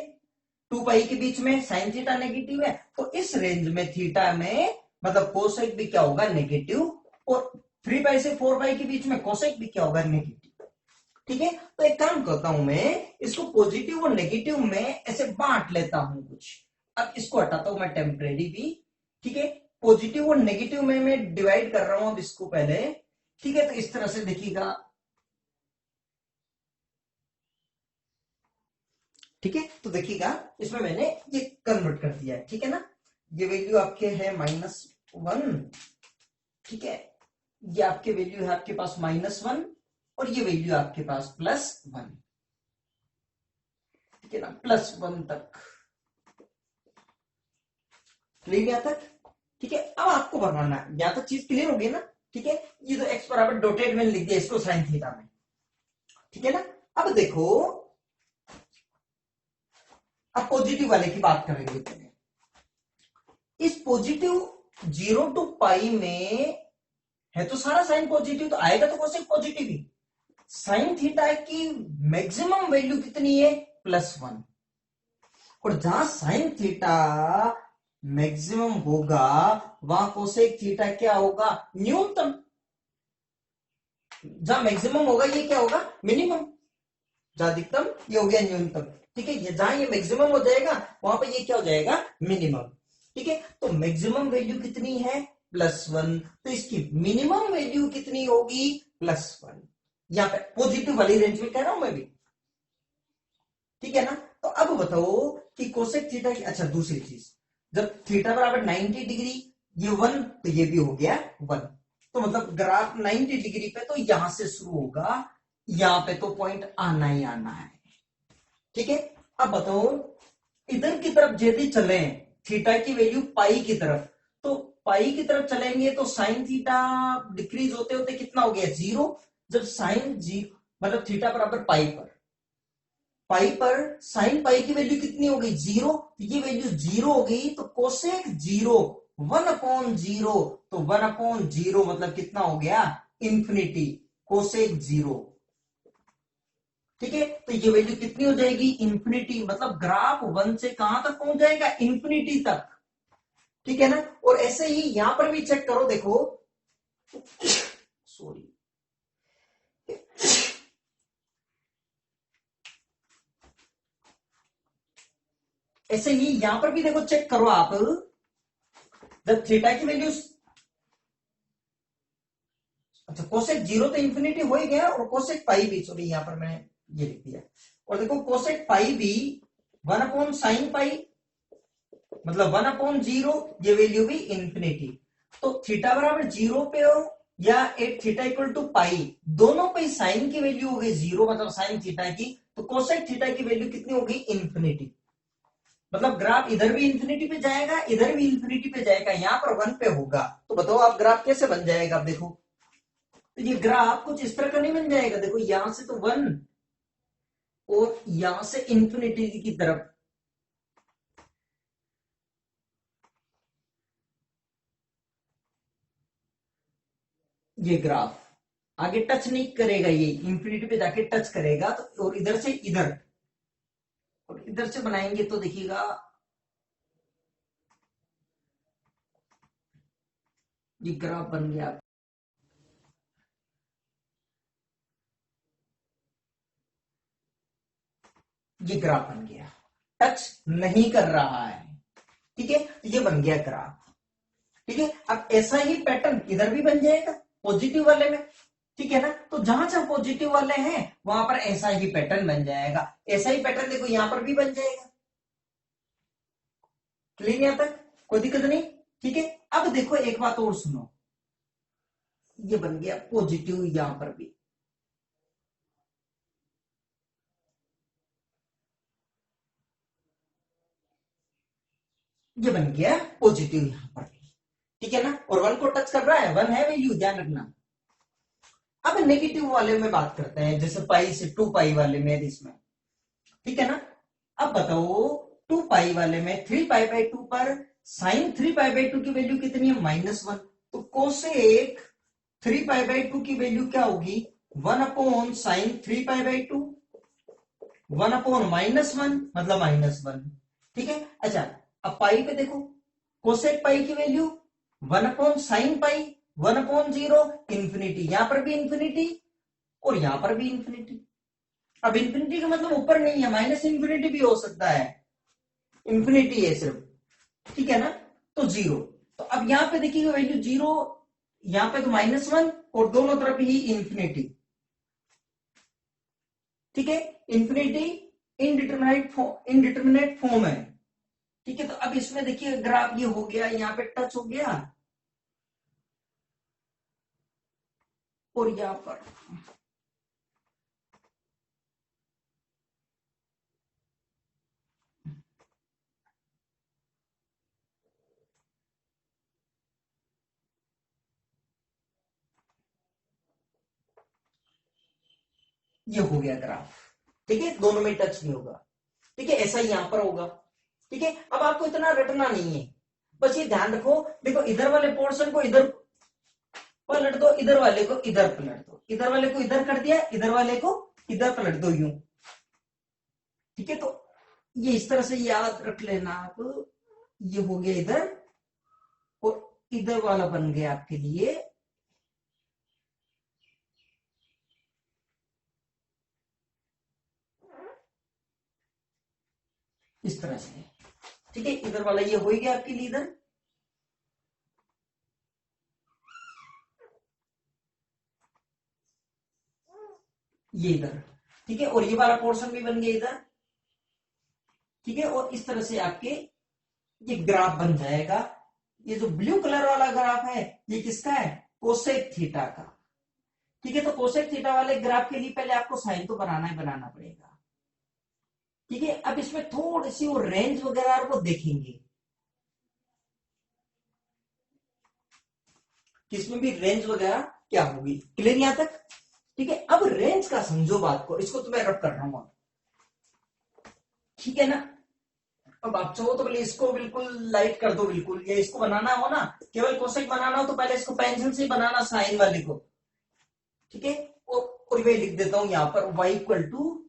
2π के बीच में साइन थीटा नेगेटिव है, तो इस रेंज में थीटा में मतलब कोसेक भी क्या होगा, नेगेटिव, और 3π से 4π के बीच में कोसेक भी क्या होगा, नेगेटिव। ठीक है, तो एक काम करता हूं मैं, इसको पॉजिटिव और नेगेटिव में ऐसे बांट लेता हूं कुछ। अब इसको हटाता हूं मैं टेम्परेरी भी। ठीक है, पॉजिटिव और नेगेटिव में मैं डिवाइड कर रहा हूं अब इसको पहले। ठीक है, तो इस तरह से देखिएगा। ठीक है, तो देखिएगा इसमें मैंने ये कन्वर्ट कर दिया है। ठीक है ना, ये वैल्यू आपके है -1। ठीक है, ये आपके वैल्यू है आपके पास -1, और ये वैल्यू आपके पास +1। ठीक है ना, +1 तक। क्लियर यहां तक? ठीक है, अब आपको बनाना है, यहां तक चीज क्लियर होगी ना? ठीक है, ये तो x बराबर डॉटेड में लिख दिया इसको साइन थीटा में। ठीक है ना, अब देखो, अब पॉजिटिव वाले की बात करेंगे पहले। इस पॉजिटिव 0 to π में है तो सारा साइन पॉजिटिव, तो आएगा तो कोसेक पॉजिटिव ही। साइन थीटा की मैक्सिमम वैल्यू कितनी है, +1, और जहां साइन थीटा मैक्सिमम होगा वहां कोसेक थीटा क्या होगा, न्यूनतम। जहां मैक्सिमम होगा ये क्या होगा, मिनिमम। जहां अधिकतम ये हो गया न्यूनतम। ठीक है, जहां ये मैक्सिमम हो जाएगा वहां पे ये क्या हो जाएगा, मिनिमम। ठीक है, तो मैक्सिमम वैल्यू कितनी है, +1, तो इसकी मिनिमम वैल्यू कितनी होगी, +1। यहां पे पॉजिटिव वाली रेंज में कह रहा हूं मैं भी। ठीक है ना, तो अब बताओ कि कोसेक थीटा की, अच्छा दूसरी चीज, जब थीटा बराबर 90 डिग्री, ये 1 तो ये भी हो गया 1, तो मतलब ग्राफ 90 डिग्री पे तो यहां से शुरू होगा, यहां पे तो पॉइंट आना ही आना है। ठीक है, अब बताओ इधर की तरफ यदि चले, थीटा की वैल्यू पाई की तरफ, तो पाई की तरफ चलेंगे तो साइन थीटा डिक्रीज होते होते कितना हो गया, 0। जब साइन जी मतलब थीटा बराबर पाई पर साइन पाई की वैल्यू कितनी हो गई, 0, तो ये वैल्यू 0 हो गई, तो कोसेक 0 1/0, तो 1/0 मतलब कितना हो गया, इंफिनिटी, कोसेक 0। ठीक है, तो ये वैल्यू कितनी हो जाएगी, इंफिनिटी, मतलब ग्राफ 1 से कहां तक पहुंच जाएगा, इंफिनिटी तक। ठीक है ना, और ऐसे ही यहां पर भी चेक करो, देखो सॉरी, ऐसे ही यहां पर भी देखो, चेक करो आप, जब थीटा की वैल्यू, अच्छा कोसेक 0 तो इंफिनिटी हो ही गया, और कोसेक पाई भी, सॉरी यहां पर मैंने ये लिख दिया, और देखो कोसेक पाई भी 1/sin पाई, मतलब 1/0, ये वैल्यू भी इंफिनिटी। तो थीटा बराबर 0 पे हो या एट थीटा इक्वल टू पाई, दोनों पे साइन की वैल्यू हो गई 0, मतलब साइन थीटा की, तो कोसेक थीटा की वैल्यू कितनी होगी, इंफिनिटी। मतलब ग्राफ इधर भी इंफिनिटी पे जाएगा, इधर भी इंफिनिटी पे जाएगा, यहां पर 1 पे होगा। तो बताओ आप ग्राफ कैसे बन जाएगा। आप देखो तो ये ग्राफ कुछ इस तरह का नहीं बन जाएगा। देखो यहां से तो 1 और यहां से इंफिनिटी की तरफ, ये ग्राफ आगे टच नहीं करेगा, ये इंफिनिटी पे जाके टच करेगा। तो और इधर से इधर और इधर से बनाएंगे तो देखिएगा ये ग्राफ बन गया। ये ग्राफ बन गया, टच नहीं कर रहा है। ठीक है, ये बन गया ग्राफ। ठीक है, अब ऐसा ही पैटर्न इधर भी बन जाएगा पॉजिटिव वाले में। ठीक है ना, तो जहां जहां पॉजिटिव वाले हैं वहां पर ऐसा ही पैटर्न बन जाएगा। ऐसा ही पैटर्न देखो यहां पर भी बन जाएगा। क्लियर यहां तक, कोई दिक्कत नहीं। ठीक है, अब देखो एक बात और सुनो, ये बन गया पॉजिटिव यहां पर भी। ये बन गया पॉजिटिव यहां पर भी। ठीक है ना, और 1 को टच कर रहा है, 1 है वैल्यू, ध्यान रखना। अब नेगेटिव वाले में बात करते हैं, जैसे पाई से 2 पाई वाले में इसमें। ठीक है ना, अब बताओ 2 पाई वाले में 3 पाई बाई 2 पर साइन 3 पाई बाई 2 की वैल्यू कितनी है, -1। तो कोसेक 3 पाई बाई 2 की वैल्यू क्या होगी, 1/sin 3 पाई बाई 2, 1/-1 मतलब -1। ठीक है, अच्छा अब पाई पे देखो, कोसेक पाई की वैल्यू 1/sin पाई, 1/0, इंफिनिटी, यहां पर भी इंफिनिटी और यहां पर भी इंफिनिटी। अब इंफिनिटी का मतलब ऊपर नहीं है, माइनस इंफिनिटी भी हो सकता है, इंफिनिटी है सिर्फ। ठीक है ना, तो 0। तो अब यहां पे देखिए वैल्यू 0, यहां पे तो -1 और दोनों तरफ ही इंफिनिटी। ठीक है, इंफिनिटी इनडिटरमिनेट फॉर्म है। ठीक है, तो अब इसमें देखिए ग्राफ ये हो गया, यहां पे टच हो गया और यहां पर ये हो गया ग्राफ। ठीक है, दोनों में टच नहीं होगा। ठीक है, ऐसा ही यहां पर होगा। ठीक है, अब आपको इतना रटना नहीं है, बस ये ध्यान रखो। देखो इधर वाले पोर्शन को इधर पलट दो, इधर वाले को इधर पलट दो, इधर वाले को इधर कर दिया, इधर वाले को इधर पलट दो, यूं। ठीक है, तो ये इस तरह से याद रख लेना आप। ये हो गया इधर और इधर वाला बन गया आपके लिए इस तरह से। ठीक है, इधर वाला ये हो गया आपके लिए इधर। ये इधर। ठीक है, और ये वाला पोर्शन भी बन गया इधर। ठीक है, और इस तरह से आपके ये ग्राफ बन जाएगा। ये जो ब्लू कलर वाला ग्राफ है ये किसका है, कोसेक थीटा का। ठीक है, तो कोसेक थीटा वाले ग्राफ के लिए पहले आपको साइन तो बनाना ही बनाना पड़ेगा। ठीक है, अब इसमें थोड़ी सी वो रेंज वगैरह को देखेंगे कि इसमें भी रेंज वगैरह क्या होगी। क्लियर यहां तक। ठीक है, अब रेंज का समझो बात को, इसको तो मैं रब कर रहा हूं। ठीक है ना, अब आप चाहो तो पहले इसको बिल्कुल लाइट कर दो, बिल्कुल ये इसको बनाना हो ना, केवल कोसेक बनाना हो तो पहले इसको पेंसिल से बनाना साइन वाले को। ठीक है, और मैं लिख देता हूं यहां पर y equal to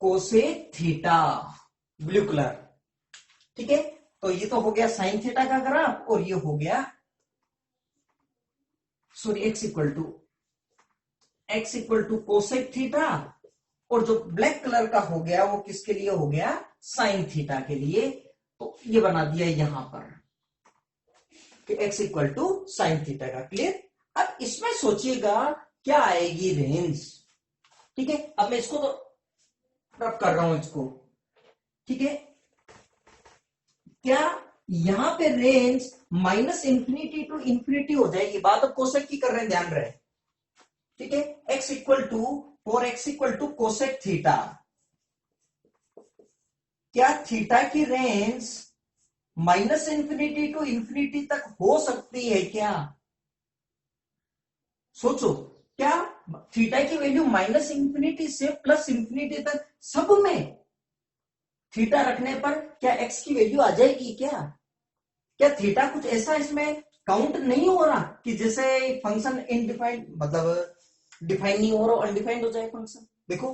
cosec theta, blue colour. ठीक है, तो ये तो हो गया साइन थीटा का ग्राफ, और ये हो गया sorry x equal to cosec theta, और जो ब्लैक कलर का हो गया वो किसके लिए हो गया, साइन थीटा के लिए। तो ये बना दिया यहां पर कि x equal to sine theta का। क्लियर। अब इसमें सोचिएगा क्या आएगी, रेंज। ठीक है, अब मैं इसको तो रब कर रहा हूं इसको। ठीक है, क्या यहां पे range minus infinity to infinity हो जाएगी? बात अब कोसेक की कर रहे हैं, ध्यान रहे। ठीक है, x equal to for x equal to cosec theta, क्या थीटा की range minus infinity to infinity तक हो सकती है क्या? सोचो, क्या थीटा की वैल्यू माइनस इंफिनिटी से प्लस इंफिनिटी तक सब में थीटा रखने पर क्या एक्स की वैल्यू आ जाएगी क्या? क्या थीटा कुछ ऐसा इसमें काउंट नहीं हो रहा कि जैसे फंक्शन इनडिफाइंड, मतलब डिफाइन नहीं हो रहा, अनडिफाइंड हो जाए फंक्शन? देखो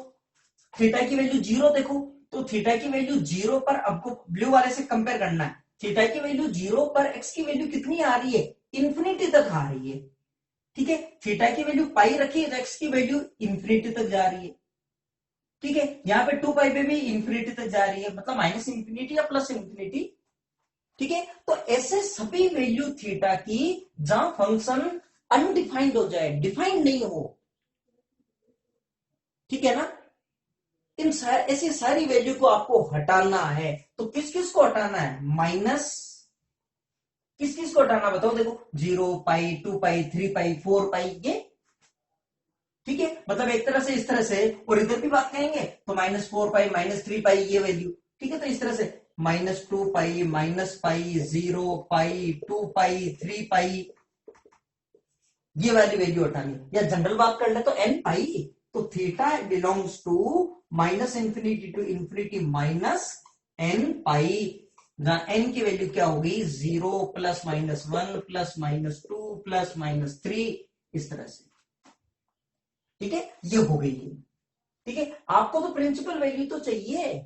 थीटा की वैल्यू जीरो, देखो तो थीटा की वैल्यू जीरो पर आपको ब्लू वाले से कंपेयर करना है। थीटा की वैल्यू जीरो पर एक्स की वैल्यू कितनी आ रही है? इंफिनिटी तक आ रही है। ठीक है, थीटा की वैल्यू पाई रखी है तो एक्स की वैल्यू इंफिनिटी तक जा रही है। ठीक है, यहाँ पे 2 पाई पे भी इंफिनिटी तक जा रही है, मतलब माइनस इंफिनिटी या प्लस इंफिनिटी। ठीक है, तो ऐसे सभी वैल्यू थीटा की जहां फंक्शन अनडिफाइंड हो जाए, डिफाइंड नहीं हो, ठीक है ना, ऐसी सारी वैल्यू को आपको हटाना है। तो किस किस को हटाना है? माइनस, किस किस को हटाना बताओ? देखो 0 पाई, 2 पाई, 3 पाई, 4 पाई, ये ठीक है, मतलब एक तरह से इस तरह से, और इधर भी बात कहेंगे तो -4 पाई, -3 पाई ये वैल्यू। ठीक है, तो इस तरह से -2 पाई, -पाई, 0 पाई, 2 पाई, 3 पाई, ये वाली वैल्यू हटानी, या जनरल बात कर ले तो n पाई। तो theta belongs to minus infinity to infinity minus n pi, जहां n की वैल्यू क्या होगी? 0 प्लस -1 प्लस -2 प्लस -3, इस तरह से। ठीक है, ये हो गई है। ठीक है, आपको तो प्रिंसिपल वैल्यू तो चाहिए।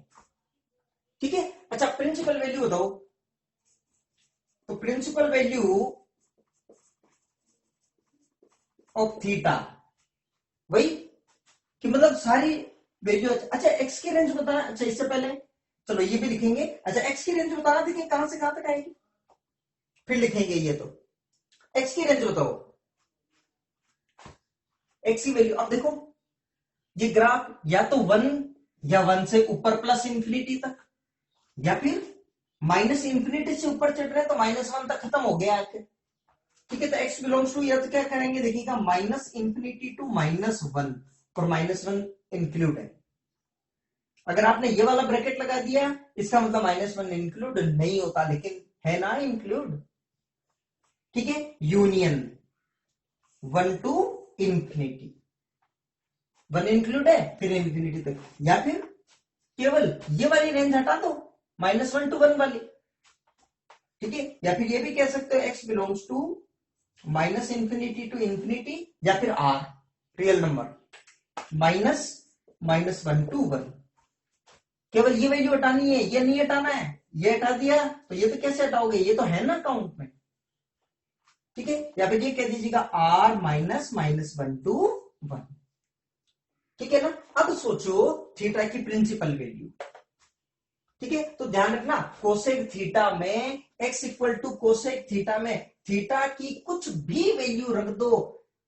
ठीक है, अच्छा प्रिंसिपल वैल्यू बताओ। तो प्रिंसिपल वैल्यू ऑफ थीटा, वही कि मतलब सारी वैल्यू। अच्छा एक्स की रेंज बताना, अच्छा इससे पहले चलो ये भी लिखेंगे। अच्छा एक्स की रेंज बताना, देखिए कहां से कहां तक आएगी, फिर लिखेंगे ये। तो एक्स की रेंज बताओ, एक्स की वैल्यू। अब देखो ये ग्राफ या तो 1 या 1 से ऊपर प्लस इंफिनिटी तक, या फिर माइनस इंफिनिटी से ऊपर चढ़ रहे हैं तो -1 तक खत्म हो गया आके। ठीक है, तो x बिलोंग्स टू, या तो क्या करेंगे देखिएगा, माइनस इंफिनिटी टू -1, और -1 इंक्लूड है। अगर आपने ये वाला ब्रैकेट लगा दिया इसका मतलब -1 इंक्लूड नहीं होता, लेकिन है ना इंक्लूड। ठीक है, यूनियन 1 टू इंफिनिटी, 1 इंक्लूड है फिर इंफिनिटी तक, या फिर केवल ये वाली रेंज हटा दो, -1 to 1 वाली। ठीक है, या फिर ये भी कह सकते हो x belongs to minus infinity to infinity, या फिर r real number minus -1 to 1। केवल ये वैल्यू हटानी है, ये नहीं हटाना है। ये हटा दिया तो ये तो कैसे हटाओगे, ये तो है ना काउंट में। ठीक है, या फिर ये कह दीजिएगा r -1 to 1। ठीक है ना। अब सोचो थीटा की प्रिंसिपल वैल्यू। ठीक है, तो ध्यान रखना कोसेक थीटा में x equal to cosec theta में थीटा की कुछ भी वैल्यू रख दो,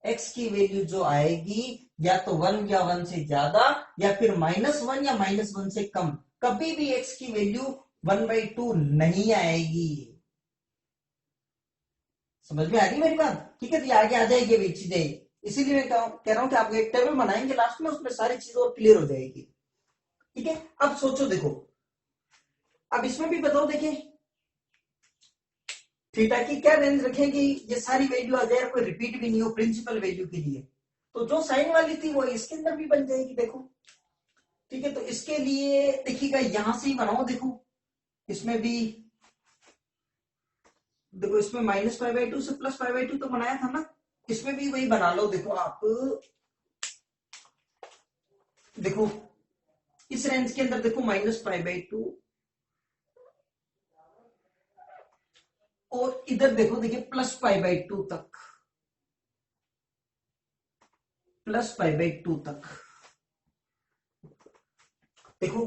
x की वैल्यू जो आएगी या तो 1 या 1 से ज्यादा, या फिर -1 या -1 से कम, कभी भी x की वैल्यू 1/2 नहीं आएगी। समझ में आ रही मेरी बात? ठीक है, तो ये आगे आ जाएगी भी चीजें, इसीलिए मैं कह रहा हूं कि आप एक टेबल बनाएंगे लास्ट में, उसमें सारी चीजें और क्लियर हो जाएगी। ठीक है, अब सोचो देखो, अब इसमें भी बताओ, देखिए थीटा की क्या रेंज रखेंगे, ये सारी वैल्यू आ जाए, कोई रिपीट भी नहीं हो प्रिंसिपल वैल्यू के लिए, तो जो साइन वाली थी वो इसके अंदर भी बन जाएगी। देखो ठीक है, तो इसके लिए देखिएगा यहां से ही बनाओ। देखो इसमें भी देखो, इसमें -π/2 से +π/2 तो बनाया था ना, इसमें भी वही बना लो। देखो आप देखो इस रेंज के अंदर देखो -π/2, और इधर देखो देखिए +π/2 तक, +π/2 तक। देखो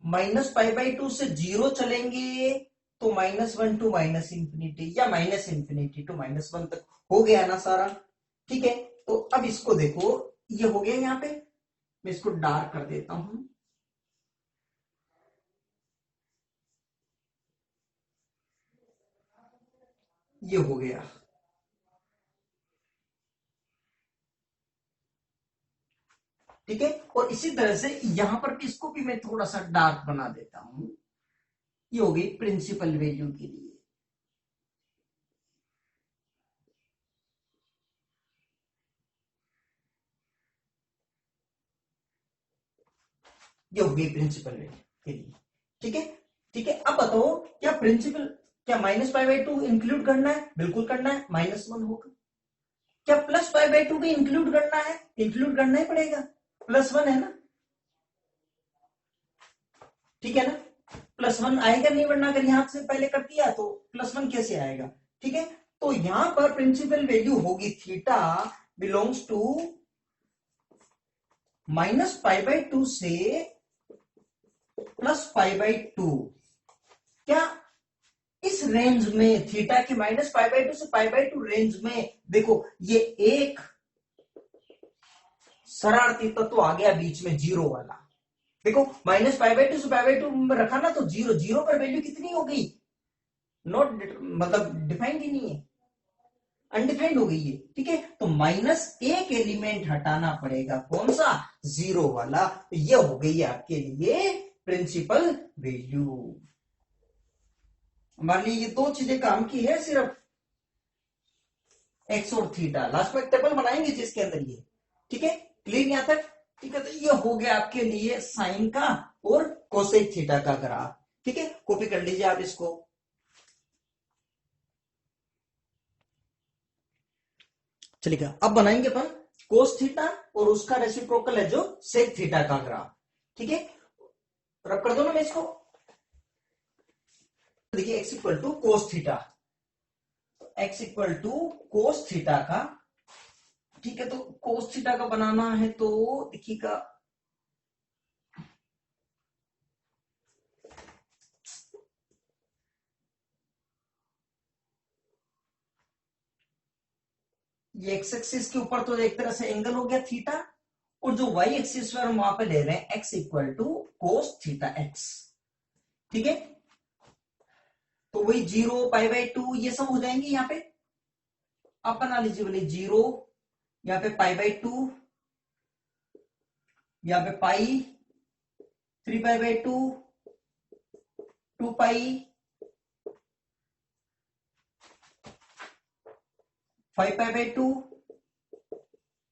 -π/2 से 0 चलेंगे तो -1 टू माइनस इंफिनिटी, या -इंफिनिटी टू -1 तक हो गया ना सारा। ठीक है, तो अब इसको देखो, ये हो गया यहां पे, मैं इसको डार्क कर देता हूं। ये हो गया। ठीक है, और इसी तरह से यहां पर भी इसको भी मैं थोड़ा सा डार्क बना देता हूं। ये हो गई प्रिंसिपल वैल्यू के लिए। ये हो गई प्रिंसिपल वैल्यू के लिए। ठीक है, ठीक है। अब बताओ क्या प्रिंसिपल, क्या -π/2 इंक्लूड करना है? बिल्कुल करना है, -1 होगा। क्या +π/2 भी इंक्लूड करना है? इंक्लूड करना ही पड़ेगा, +1 है ना। ठीक है ना, +1 आएगा नहीं, वरना अगर यहां से पहले कर दिया तो +1 कैसे आएगा। ठीक है, तो यहां पर प्रिंसिपल वैल्यू होगी थीटा बिलोंग्स टू -π/2 से +π/2। क्या इस रेंज में थीटा की -π/2 से π/2 रेंज में देखो ये एक शरारती तत्व आ गया बीच में, जीरो वाला। देखो -π/2 से π/2 रखा ना, तो जीरो, जीरो पर वैल्यू कितनी हो गई? नॉट मतलब डिफाइंड ही नहीं है, अनडिफाइंड हो गई है। ठीक है, तो -1 एलिमेंट हटाना पड़ेगा, कौन सा? जीरो वाला। तो ये हो गई आपके लिए प्रिंसिपल वैल्यू। मान लीजिए ये दो चीजें काम की है सिर्फ, एक्स और थीटा। लास्ट में एक टेबल बनाएंगे जिसके अंदर ये। ठीक है, क्लियर यहां तक? ठीक है, तो ये हो गया आपके लिए साइन का और कोसेक थीटा का ग्राफ। ठीक है, कॉपी कर लीजिए आप इसको। चलिए अब बनाएंगे अपन कोस थीटा और उसका रेसिप्रोकल है जो सेक थीटा का ग्राफ। ठीक है, रब कर दो ना मैं इसको। देखिए x equal to cos theta, x equal to cos theta का। ठीक है, तो कोस थीटा का बनाना है तो देखिएगा, ये एक्स एक्सिस के ऊपर तो एक तरह से एंगल हो गया थीटा, और जो वाई एक्सिस पर हम वहां पे ले रहे हैं x equal to cos theta x. ठीक है, तो वही 0 π/2 ये सब हो जाएंगे यहाँ पे। आप बना लीजिए, बोले 0, यहाँ पे π/2, यहाँ पे पाई, 3π/2, 2π, 5π/2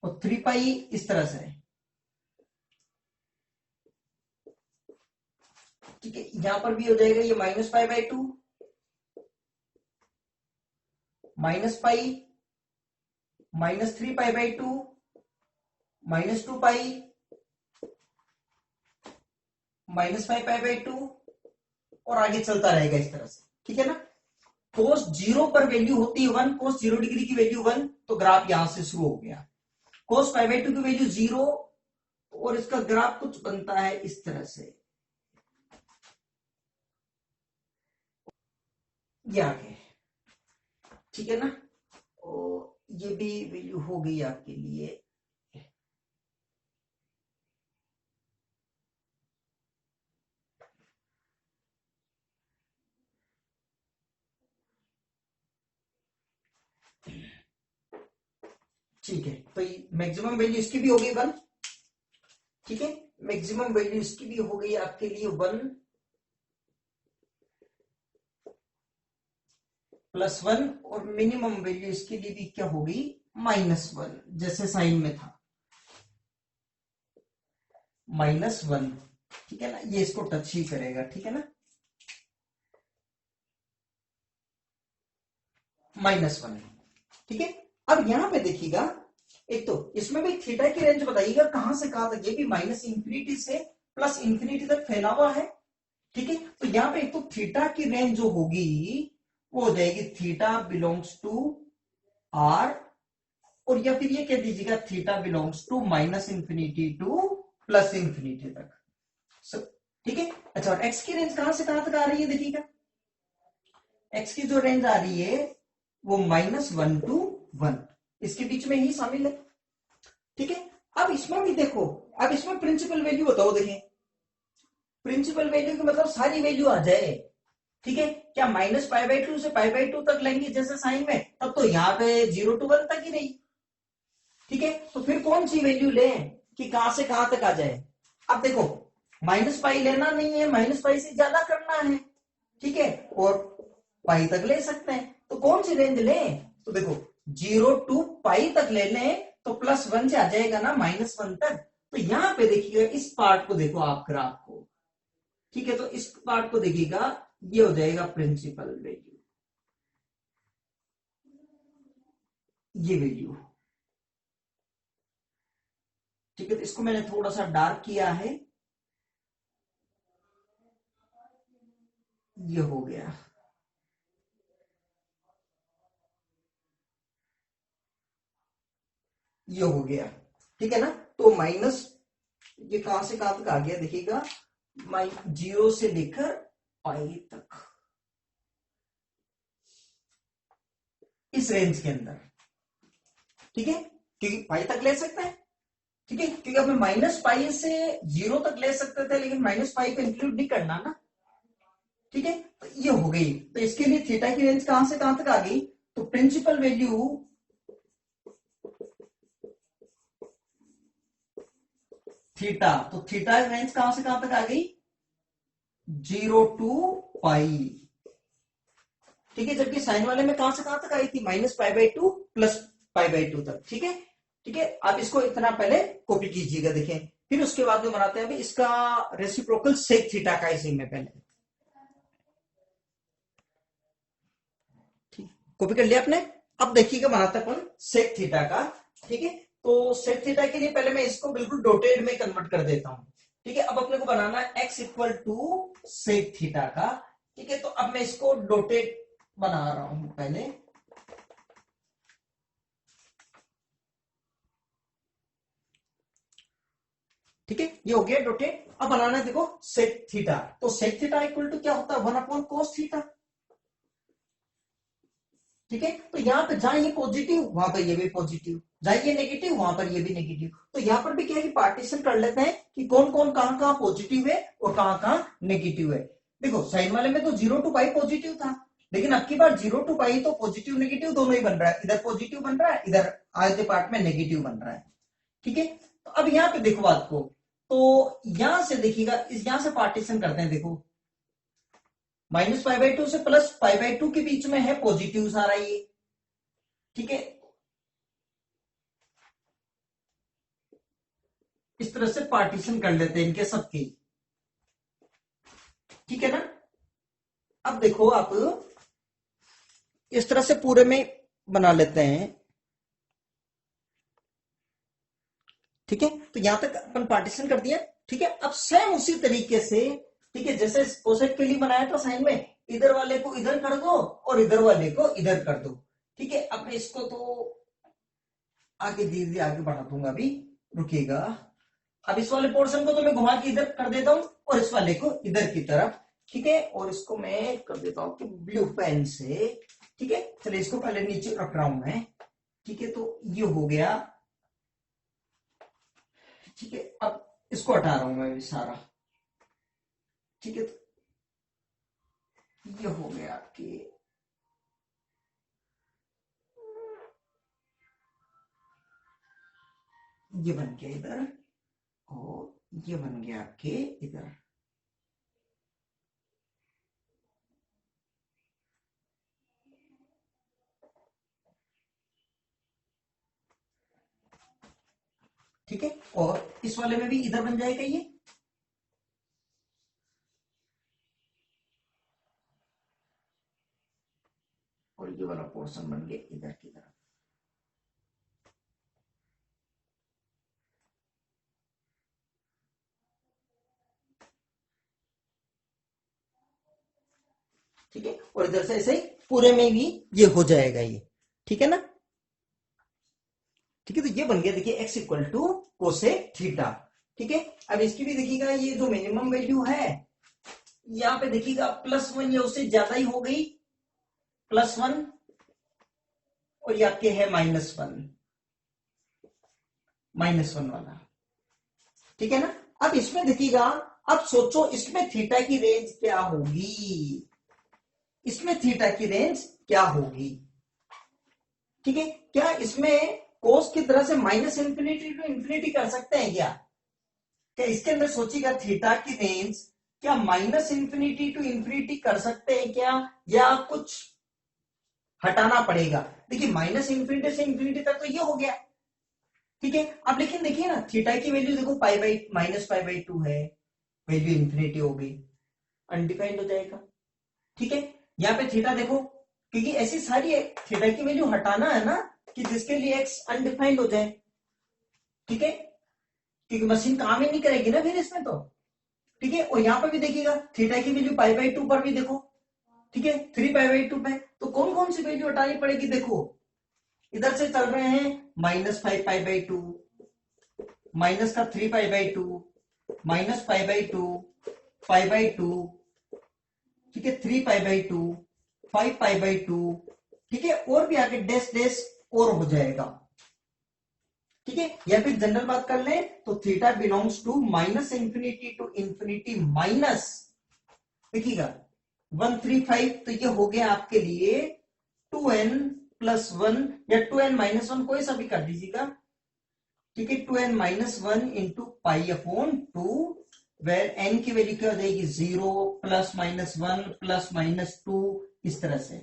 और 3π, इस तरह से। ठीक है, यहां पर भी हो जाएगा ये -π/2, -π, -3π/2, -2π, -5π/2 और आगे चलता रहेगा इस तरह से। ठीक है ना, कोस 0 पर वैल्यू होती है 1, कोस 0 डिग्री की वैल्यू 1, तो ग्राफ यहां से शुरू हो गया। कोस π/2 की वैल्यू 0 और इसका ग्राफ कुछ बनता है इस तरह से, ये आगे। ठीक है ना, और ये भी वैल्यू हो गई आपके लिए। ठीक है, तो मैक्सिमम वैल्यू इसकी भी हो गई 1। ठीक है, मैक्सिमम वैल्यू इसकी भी हो गई आपके लिए 1 +1, और मिनिमम वैल्यू इसके लिए भी क्या होगी? -1, जैसे साइन में था -1। ठीक है ना, ये इसको टच ही करेगा। ठीक है ना, -1। ठीक है, अब यहां पे देखिएगा, एक तो इसमें भी थीटा की रेंज बताइएगा कहां से कहां तक, ये भी -∞ से +∞ तक फैला हुआ है। ठीक है, तो यहां पे एक तो थीटा की रेंज जो होगी वो हो जाएगी थीटा बिलोंग्स टू R, और या फिर ये कह दीजिएगा थीटा बिलोंग्स टू -∞ टू +∞ तक। ठीक है, अच्छा, और एक्स की रेंज कहां से कहां तक आ रही है? देखिएगा एक्स की जो रेंज आ रही है वो -1 to 1, इसके बीच में ही शामिल है। ठीक है, अब इसमें भी देखो, अब इसमें प्रिंसिपल वैल्यू बताओ। देखें, प्रिंसिपल वैल्यू का मतलब सारी वैल्यू आ जाए। ठीक है, क्या माइनस पाई बाई टू से पाई बाई टू तक लेंगे जैसे साइन में, तब तो यहाँ पे 0 to 1 तक ही रही। ठीक है, तो फिर कौन सी वैल्यू लें कि कहां से कहां तक आ जाए। अब देखो माइनस पाई लेना नहीं है, माइनस पाई से ज्यादा करना है। ठीक है, और पाई तक ले सकते हैं, तो कौन सी रेंज लें, तो देखो 0 to पाई तक ले लें तो +1 से आ जाएगा ना -1 तक। तो यहां पे देखिएगा इस पार्ट को देखो आप ग्राफ को। ठीक है, तो इस पार्ट को देखिएगा, ये हो जाएगा प्रिंसिपल वैल्यू, ये वैल्यू। ठीक है, तो इसको मैंने थोड़ा सा डार्क किया है, ये हो गया। ये हो गया, ठीक है ना। तो माइनस ये कहां से कहां तक आ गया देखिएगा, 0 से लेकर पाई तक, इस रेंज के अंदर। ठीक है, क्योंकि पाई तक ले सकते हैं। ठीक है, क्योंकि अब माइनस पाई से 0 तक ले सकते थे, लेकिन माइनस पाई को इंक्लूड नहीं करना ना। ठीक है, तो ये हो गई। तो इसके लिए थीटा की रेंज कहां से कहां तक आ गई, तो प्रिंसिपल वैल्यू थीटा, तो थीटा रेंज कहां से कहां तक आ गई, 0 to पाई। ठीक है, जबकि साइन वाले में कहां से कहां तक आई थी, -π/2 +π/2 तक। ठीक है, ठीक है, आप इसको इतना पहले कॉपी कीजिएगा, देखें, फिर उसके बाद में बनाते हैं अभी इसका रेसिप्रोकल सेक थीटा का इसी में पहले। ठीक, कॉपी कर लिया आपने। अब देखिएगा बनाते अपन सेक थीटा का। ठीक है, तो सेक थीटा के लिए पहले मैं इसको बिल्कुल डॉटेड में कन्वर्ट कर देता हूं। ठीक है, अब अपने को बनाना है x = सेक थीटा का। ठीक है, तो अब मैं इसको डॉटेड बना रहा हूं पहले। ठीक है, ये हो गया डॉटेड। अब बनाना है देखो सेक थीटा, तो सेक थीटा इक्वल टू क्या होता है, 1/cos थीटा। ठीक है, तो यहां पे जहां ये पॉजिटिव वहां पर ये भी पॉजिटिव, जहां ये नेगेटिव वहां पर ये भी नेगेटिव। तो यहां पर भी क्या है कि पार्टीशन कर लेते हैं कि कौन कौन कहां कहां पॉजिटिव है और कहां कहां नेगेटिव है। देखो साइन वाले में तो 0 to पाई पॉजिटिव था, लेकिन अब की बार 0 to पाई तो पॉजिटिव नेगेटिव दोनों ही बन रहा है, इधर पॉजिटिव बन रहा है, इधर आधे पार्ट में नेगेटिव बन रहा है। ठीक है, तो अब यहां पे देखो बात को, तो यहां से देखिएगा, इस यहां से पार्टीशन करते हैं। देखो -π/2 से +π/2 के बीच में है पॉजिटिव सारा ये। ठीक है, इस तरह से पार्टीशन कर लेते हैं इनके सबके। ठीक है ना, अब देखो आप इस तरह से पूरे में बना लेते हैं। ठीक है, तो यहां तक अपन पार्टीशन कर दिया। ठीक है, अब सेम उसी तरीके से, ठीक है, जैसे कोसेक के लिए बनाया था साइन में, इधर वाले को इधर कर दो और इधर वाले को इधर कर दो। ठीक है, अब इसको तो आगे धीरे धीरे आगे बढ़ा दूंगा, अभी रुकिएगा। अब इस वाले पोर्शन को तो मैं घुमा के इधर कर देता हूं और इस वाले को इधर की तरफ। ठीक है, और इसको मैं कर देता हूं ब्लू पेन से। ठीक है, चलिए इसको पहले नीचे रख रहा हूं मैं। ठीक है, तो ये हो गया। ठीक है, अब इसको हटा रहा हूं मैं भी सारा। ठीक है, तो ये हो गया आपके, ये बन गया इधर और ये बन गया आपके इधर। ठीक है, और इस वाले में भी इधर बन जाएगा ये। और ये वाला पोर्शन बन गया इधर की तरफ। ठीक है, और इधर से ऐसे ही पूरे में भी ये हो जाएगा ये। ठीक है ना, ठीक है, तो ये बन गया देखिए x = कोसेक थीटा। ठीक है, अब इसकी भी देखिएगा, ये जो मिनिमम वैल्यू है यहां पे देखिएगा +1 या उससे ज्यादा ही हो गई, +1, और ये आपके है -1 वाला। ठीक है ना, अब इसमें देखिएगा, अब सोचो इसमें थीटा की रेंज क्या होगी। इसमें थीटा की रेंज क्या होगी। ठीक है, क्या इसमें कोस की तरह से माइनस इंफिनिटी टू इंफिनिटी कर सकते हैं क्या इसके अंदर सोचिएगा थीटा की रेंज क्या माइनस इंफिनिटी टू इंफिनिटी कर सकते हैं क्या, या कुछ हटाना पड़ेगा। देखिए माइनस इंफिनिटी से इंफिनिटी तक तो ये हो गया। ठीक है, अब लेकिन देखिए ना थीटा की वैल्यू देखो pi by minus pi by to है, वैल्यू इंफिनिटी हो गई, अनडिफाइंड हो जाएगा। ठीक है, यहाँ पे थीटा देखो, क्योंकि ऐसी सारी थीटा की वैल्यू हटाना है ना कि जिसके लिए एक्स अनडिफाइंड हो जाए। ठीक है, क्योंकि मशीन काम ही नहीं करेगी ना फिर इसमें तो। ठीक है, और यहाँ पर भी देखिएगा थीटा की वैल्यू पाई बाई टू पर भी देखो। ठीक है, 3 पाई बाई टू पे तो कौन कौन सी वैल्यू हटानी पड़ेगी। देखो इधर से चल रहे हैं minus 5 pi by two, minus का 3 पाई by two, minus pi by two, pi by to, ठीक है 3 पाई by to, 5 pi by to, ठीक है, और भी आगे डैश डैश और हो जाएगा। ठीक है, या फिर जनरल बात कर ले तो theta belongs to minus infinity to infinity minus, देखिएगा 135, तो ये हो गया आपके लिए 2n+1 या 2n-1 कोई सा भी कर दीजिएगा। ठीक है, 2n-1 into pi upon two, where n की वैल्यू क्या हो जाएगी 0 +-1 +-2 इस तरह से।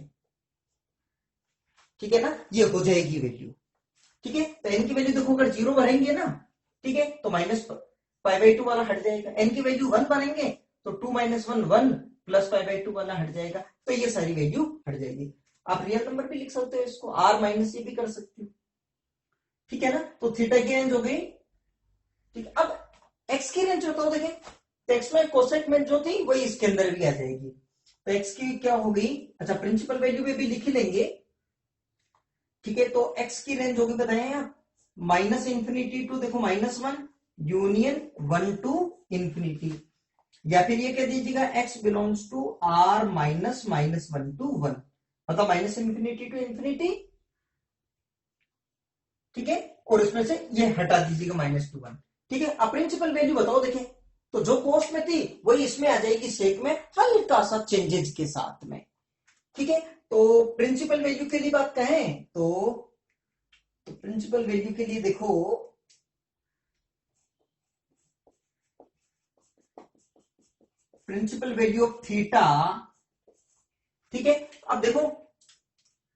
ठीक है ना, ये हो जाएगी वैल्यू। ठीक है, तो n की वैल्यू देखो अगर 0 भरेंगे ना, ठीक है, तो माइनस पाई बाई टू वाला हट जाएगा। n की वैल्यू 1 भरेंगे तो 2-1 1 प्लस पाई बाई टू वाला हट जाएगा, तो ये सारी वैल्यू हट जाएगी। आप रियल नंबर भी लिख सकते हो इसको, r माइनस ये भी कर सकते हो। ठीक है ना, तो थीटा की रेंज हो गई। ठीक, अब x की रेंज बताओ देखें, तो x में कोसेक में जो थी वही इसके अंदर भी आ जाएगी। तो x की क्या हो गई, अच्छा प्रिंसिपल वैल्यू में भी लिख लेंगे। ठीक है, तो x की रेंज होगी बताएं आप, माइनस इंफिनिटी टू देखो -1 यूनियन 1 टू इंफिनिटी, या फिर ये कह दीजिएगा x belongs to r -(-1 to 1), मतलब माइनस इंफिनिटी टू इंफिनिटी। ठीक है, और इसमें से ये हटा दीजिएगा -(-1). ठीक है, अब प्रिंसिपल वैल्यू बताओ देखें, तो जो कोस्ट में थी वही इसमें आ जाएगी सेक में, हल्का सा चेंजेस के साथ में। ठीक है, तो प्रिंसिपल वैल्यू के लिए बात कहें तो प्रिंसिपल वैल्यू के लिए देखो, प्रिंसिपल वैल्यू ऑफ थीटा। ठीक है, अब देखो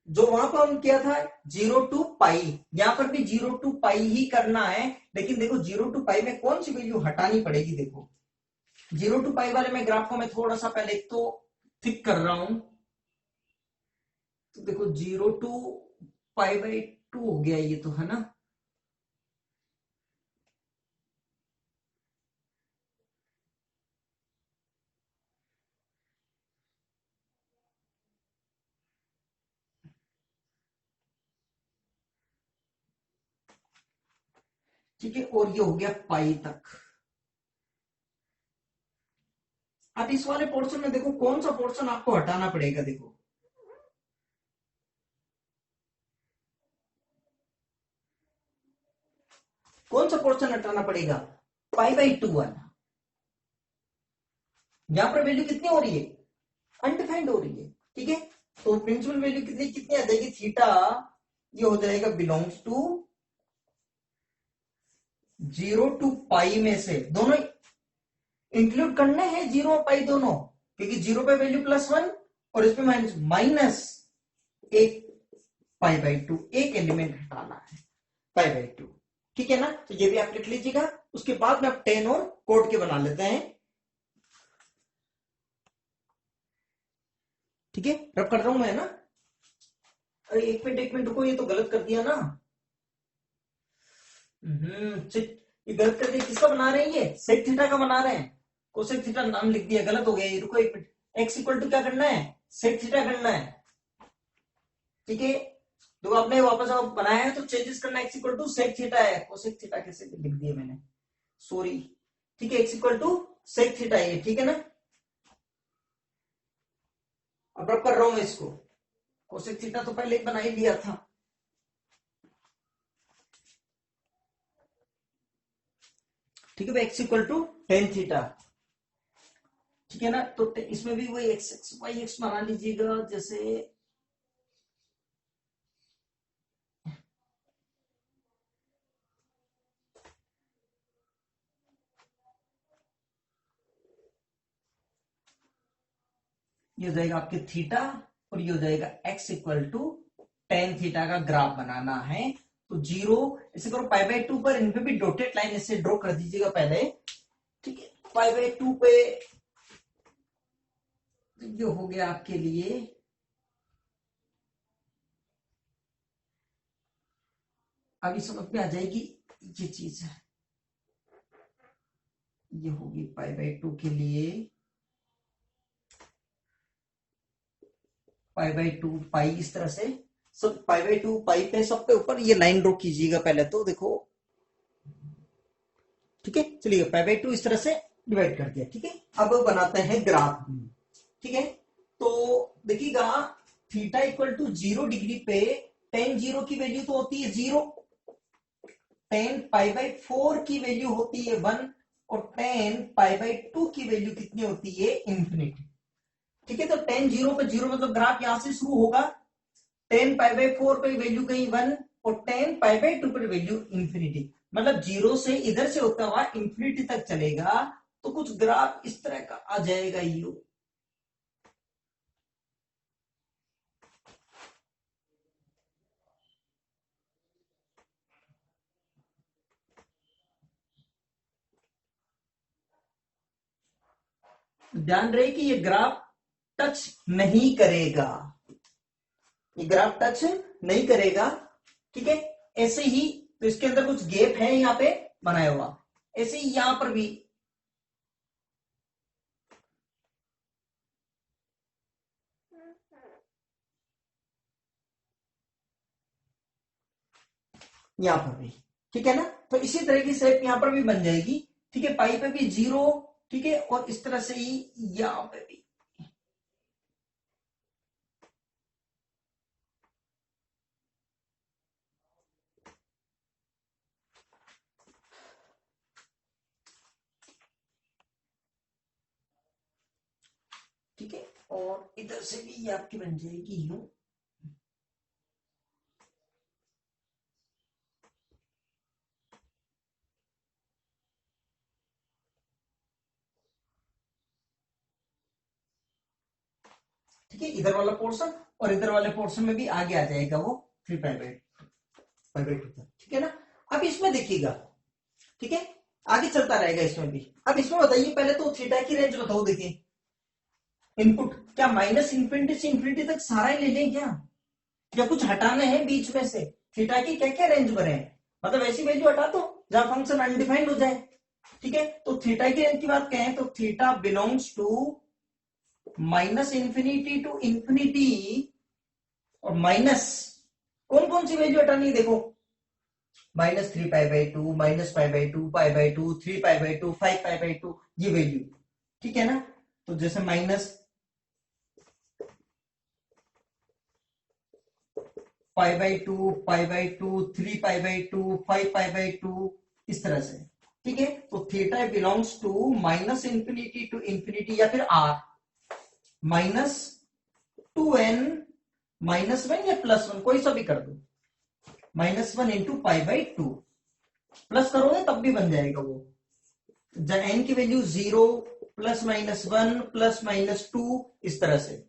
जो वहां पर हम किया था 0 टू पाई, यहां पर भी 0 टू पाई ही करना है, लेकिन देखो 0 टू पाई में कौन सी वैल्यू हटानी पड़ेगी। देखो 0 टू पाई वाले में ग्राफ को मैं थोड़ा सा पहले तो थिक कर रहा हूं, तो देखो 0 टू पाई बाई टू हो गया ये तो, है ना। ठीक है, और ये हो गया पाई तक। अब इस वाले पोर्शन में देखो कौन सा पोर्शन आपको हटाना पड़ेगा। देखो कौन सा पोर्शन हटाना पड़ेगा, पाई बाई टू वाला। यहां पर वैल्यू कितनी हो रही है, अनडिफाइंड हो रही है। ठीक है, तो प्रिंसिपल वैल्यू कितनी कितनी आ जाएगी थीटा, ये हो जाएगा बिलोंग्स टू 0 टू पाई में से दोनों इंक्लूड करने हैं, 0 और पाई दोनों, क्योंकि 0 पे वैल्यू +1 और इसमें माइनस एक पाई बाई टू, एक एलिमेंट हटाना है पाई बाई टू। ठीक है ना, तो ये भी आप लिख लीजिएगा। उसके बाद में आप 10 और कोड के बना लेते हैं। ठीक है, रब कर रहा हूं मैं ना। अरे एक मिनट रुको, ये तो गलत कर दिया ना। ये गलत कर दिया, किसका बना रहे हैं, ये सेक थीटा का बना रहे हैं, कोसेक थीटा नाम लिख दिया, गलत हो गया ये। रुको एक मिनट, एक्स इक्वल टू क्या करना है, सेक थीटा करना है। ठीक है, तो आपने वापस आप बनाया है तो चेंजेस करना, x equal to sec theta है, कोसेक थीटा कैसे लिख दिया मैंने, सॉरी। ठीक है, x equal to sec theta है, ठीक है ना। अब रब कर रहा हूं मैं इसको, कोसेक थीटा तो पहले बना ही दिया था। ठीक है, x equal to tan theta. ठीक है ना। तो इसमें भी वही एक्स एक्स वाई एक्स बना लीजिएगा। जैसे ये हो जाएगा आपके थीटा और ये हो जाएगा x equal to tan theta का ग्राफ बनाना है। तो जीरो इसे करो पाई बाई टू पर, इन पे भी डॉटेड लाइन इससे ड्रॉ कर दीजिएगा पहले। ठीक है, पाई बाई टू पे जो हो गया आपके लिए अभी समझ में आ जाएगी ये चीज है। ये होगी पाई बाई टू के लिए पाई बाई टू पाई, इस तरह से सब पाई बाई टू पाई पे सब पे ऊपर ये लाइन ड्रॉ कीजिएगा पहले तो देखो। ठीक है, चलिए पाई बाई टू इस तरह से डिवाइड कर दिया। ठीक है, अब बनाते हैं ग्राफ। ठीक है, तो देखिएगा थीटा इक्वल टू 0 डिग्री पे टेन जीरो की वैल्यू तो होती है 0, टेन पाई बाई 4 की वैल्यू होती है 1 और टेन पाई बाई 2 की वैल्यू कितनी होती है इंफिनिटी। ठीक है, तो टेन जीरो पे जीरो मतलब ग्राफ यहां से शुरू होगा, टेन पाई बाई 4 पे वैल्यू कहीं 1 और टेन पाई बाई 2 पर वैल्यू इंफिनिटी, मतलब जीरो से इधर से होता हुआ इंफिनिटी तक चलेगा। तो कुछ ग्राफ इस तरह का आ जाएगा यू। ध्यान रहे कि ये ग्राफ टच नहीं करेगा, ये ग्राफ टच नहीं करेगा। ठीक है, ऐसे ही तो इसके अंदर कुछ गैप है यहां पे बनाया हुआ, ऐसे ही यहां पर भी यहां पर भी। ठीक है ना, तो इसी तरह की शेप यहां पर भी बन जाएगी। ठीक है, पाई पे भी जीरो, ठीक है, और इस तरह से ही यहां पे भी। ठीक है, और इधर से भी ये आपकी बन जाएगी यूं। ठीक है, इधर वाला पोर्शन और इधर वाले पोर्शन में भी आगे आ जाएगा वो थ्री पाई बाई टू। ठीक है ना, अब इसमें देखिएगा। ठीक है, आगे चलता रहेगा इसमें भी। अब इसमें बताइए पहले तो थीटा की रेंज बताओ। देखिए इनपुट क्या माइनस इंफिनिटी से इंफिनिटी तक सारा ही ले लें क्या, या कुछ हटाने हैं बीच में से। थीटा की क्या क्या रेंज बने हैं, मतलब ऐसी वैल्यू हटा दो जहां फंक्शन अनडिफाइंड हो जाए। ठीक है, तो थीटा की रेंज की बात कहें तो theta belongs to minus infinity to infinity और माइनस कौन कौन सी वैल्यू हटानी है देखो, minus three pi by two, minus pi by two, pi by two, three pi by two, five pi by two, ये वैल्यू। ठीक है ना, तो जैसे minus pi by two, pi by two, three pi by two, five pi by two, इस तरह से। ठीक है, तो theta belongs to minus infinity to infinity या फिर R minus two n minus one या प्लस वन, कोई सा भी कर दो, minus one into pi by two, plus करोगे तब भी बन जाएगा वो। जब एन की value zero plus minus one plus minus two, इस तरह से।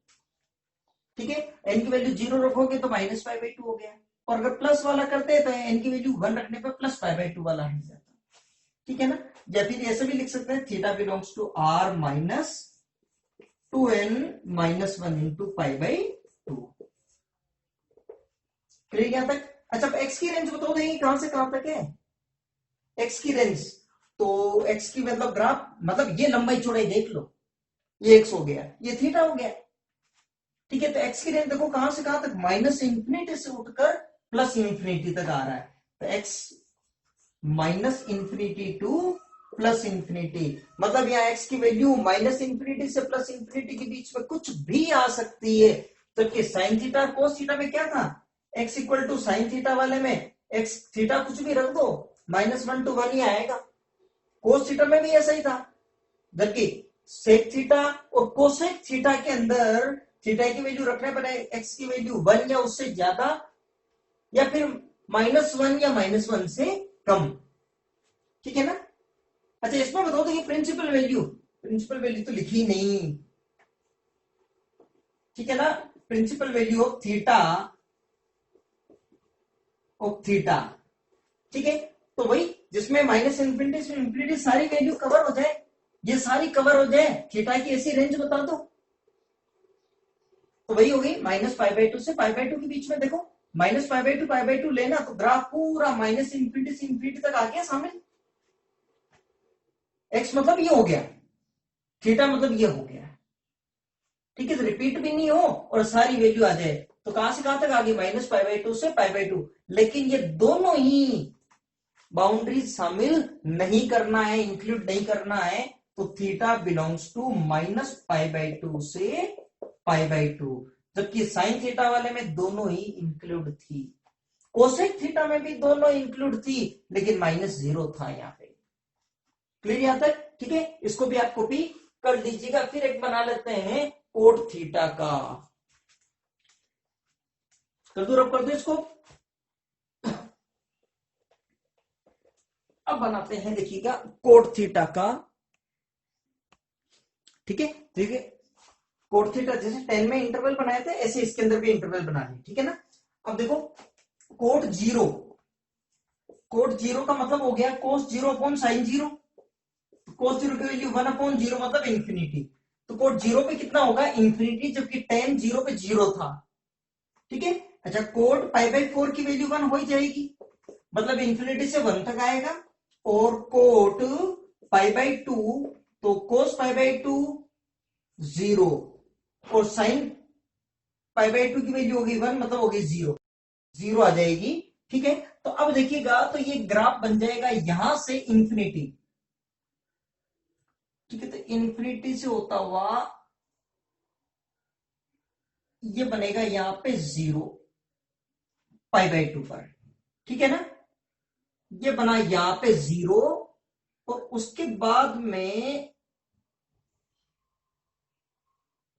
ठीक है, एन की वैल्यू जीरो रखोगे तो माइनस पाई बाई टू हो गया, और अगर प्लस वाला करते हैं तो एन की वैल्यू वन रखने पर प्लस पाई बाई टू वाला हो जाता है। ठीक है ना, या फिर ऐसे भी लिख सकते हैं theta belongs to R minus two n minus one into pi by two. Clear यहां तक। अच्छा, अब एक्स की रेंज बताओ देंगे कहां से कहां तक है एक्स की रेंज। तो एक्स की मतलब ग्राफ, मतलब ये लंबाई चौड़ाई देख लो, ये एक्स हो गया, ये थीटा हो गया। ठीक है, तो एक्स की रेंज देखो कहां से कहां तक, माइनस इंफिनिटी से उठकर प्लस इंफिनिटी तक आ रहा है। तो x minus infinity two plus infinity, मतलब यहाँ एक्स की वैल्यू माइनस इंफिनिटी से प्लस इंफिनिटी के बीच में कुछ भी आ सकती है। जबकि साइन थीटा और कोस थीटा में क्या था, x equal to sine theta वाले में एक्स थीटा कुछ भी रख दो माइनस वन टू वन ही आएगा, कोस थीटा में भी ऐसा ही था। जबकि सेक थीटा और कोसेक थीटा के अंदर थीटा की वैल्यू रखने पर एक्स की वैल्यू 1 या उससे ज्यादा या फिर -1 या -1 से कम, ठीक है ना। अच्छा इसमें बताओ तो ये प्रिंसिपल वैल्यू तो लिखी नहीं, ठीक है ना। प्रिंसिपल वैल्यू ऑफ थीटा, ठीक है। तो वही जिसमें -∞ से इंफिनिटी सारी वैल्यू कवर हो जाए, ये सारी कवर हो जाए, थीटा की ऐसी रेंज बता दो, तो वही होगी -π/2 से π/2 के बीच में। देखो -π/2 π/2 लेना तो ग्राफ पूरा -∞ से इंफिनिटी तक आ गया सामने। एक्स मतलब ये हो गया, थीटा मतलब ये हो गया, ठीक है। तो रिपीट भी नहीं हो और सारी वैल्यू आ जाए, तो कहां से कहां तक आ गई -π/2 से π/2। लेकिन ये दोनों ही बाउंड्री शामिल नहीं करना है, इंक्लूड नहीं करना है, तो थीटा बिलोंग्स टू -π/2 से π/2, जबकि साइन थीटा वाले में दोनों ही इंक्लूड थी, कोसेक थीटा में भी दोनों इंक्लूड थी, लेकिन -0 था यहां पे। क्लियर यहां तक, ठीक है। इसको भी आप कॉपी कर दीजिएगा। फिर एक बना लेते हैं कोट थीटा का, कर दो, रब कर दो इसको। अब बनाते हैं, देखिएगा कोट थीटा का, ठीक है। ठीक है, कोट थीटा जैसे 10 में इंटरवल बनाए थे ऐसे इसके अंदर भी इंटरवल बना लिया, ठीक है ना। अब देखो कोट जीरो का मतलब हो गया कोस 0 अपॉन साइन 0, कोस 0 की वैल्यू 1/0 मतलब इंफिनिटी, तो कोट 0 पे कितना होगा इंफिनिटी, जबकि tan 0 पे 0 था, ठीक है। अच्छा कोट π/4 की वैल्यू 1 हो ही जाएगी, मतलब इंफिनिटी से 1 तक आएगा, और कोट π/2 तो कोस π/2 0 और साइन π/2 की वैल्यू होगी 1 मतलब होगी 0 आ जाएगी, ठीक है। तो अब देखिएगा तो ये ग्राफ बन जाएगा यहां से इंफिनिटी, ठीक है। तो इंफिनिटी से होता हुआ ये बनेगा यहां पे 0 π/2 पर, ठीक है ना। ये बना यहां पे 0 और उसके बाद में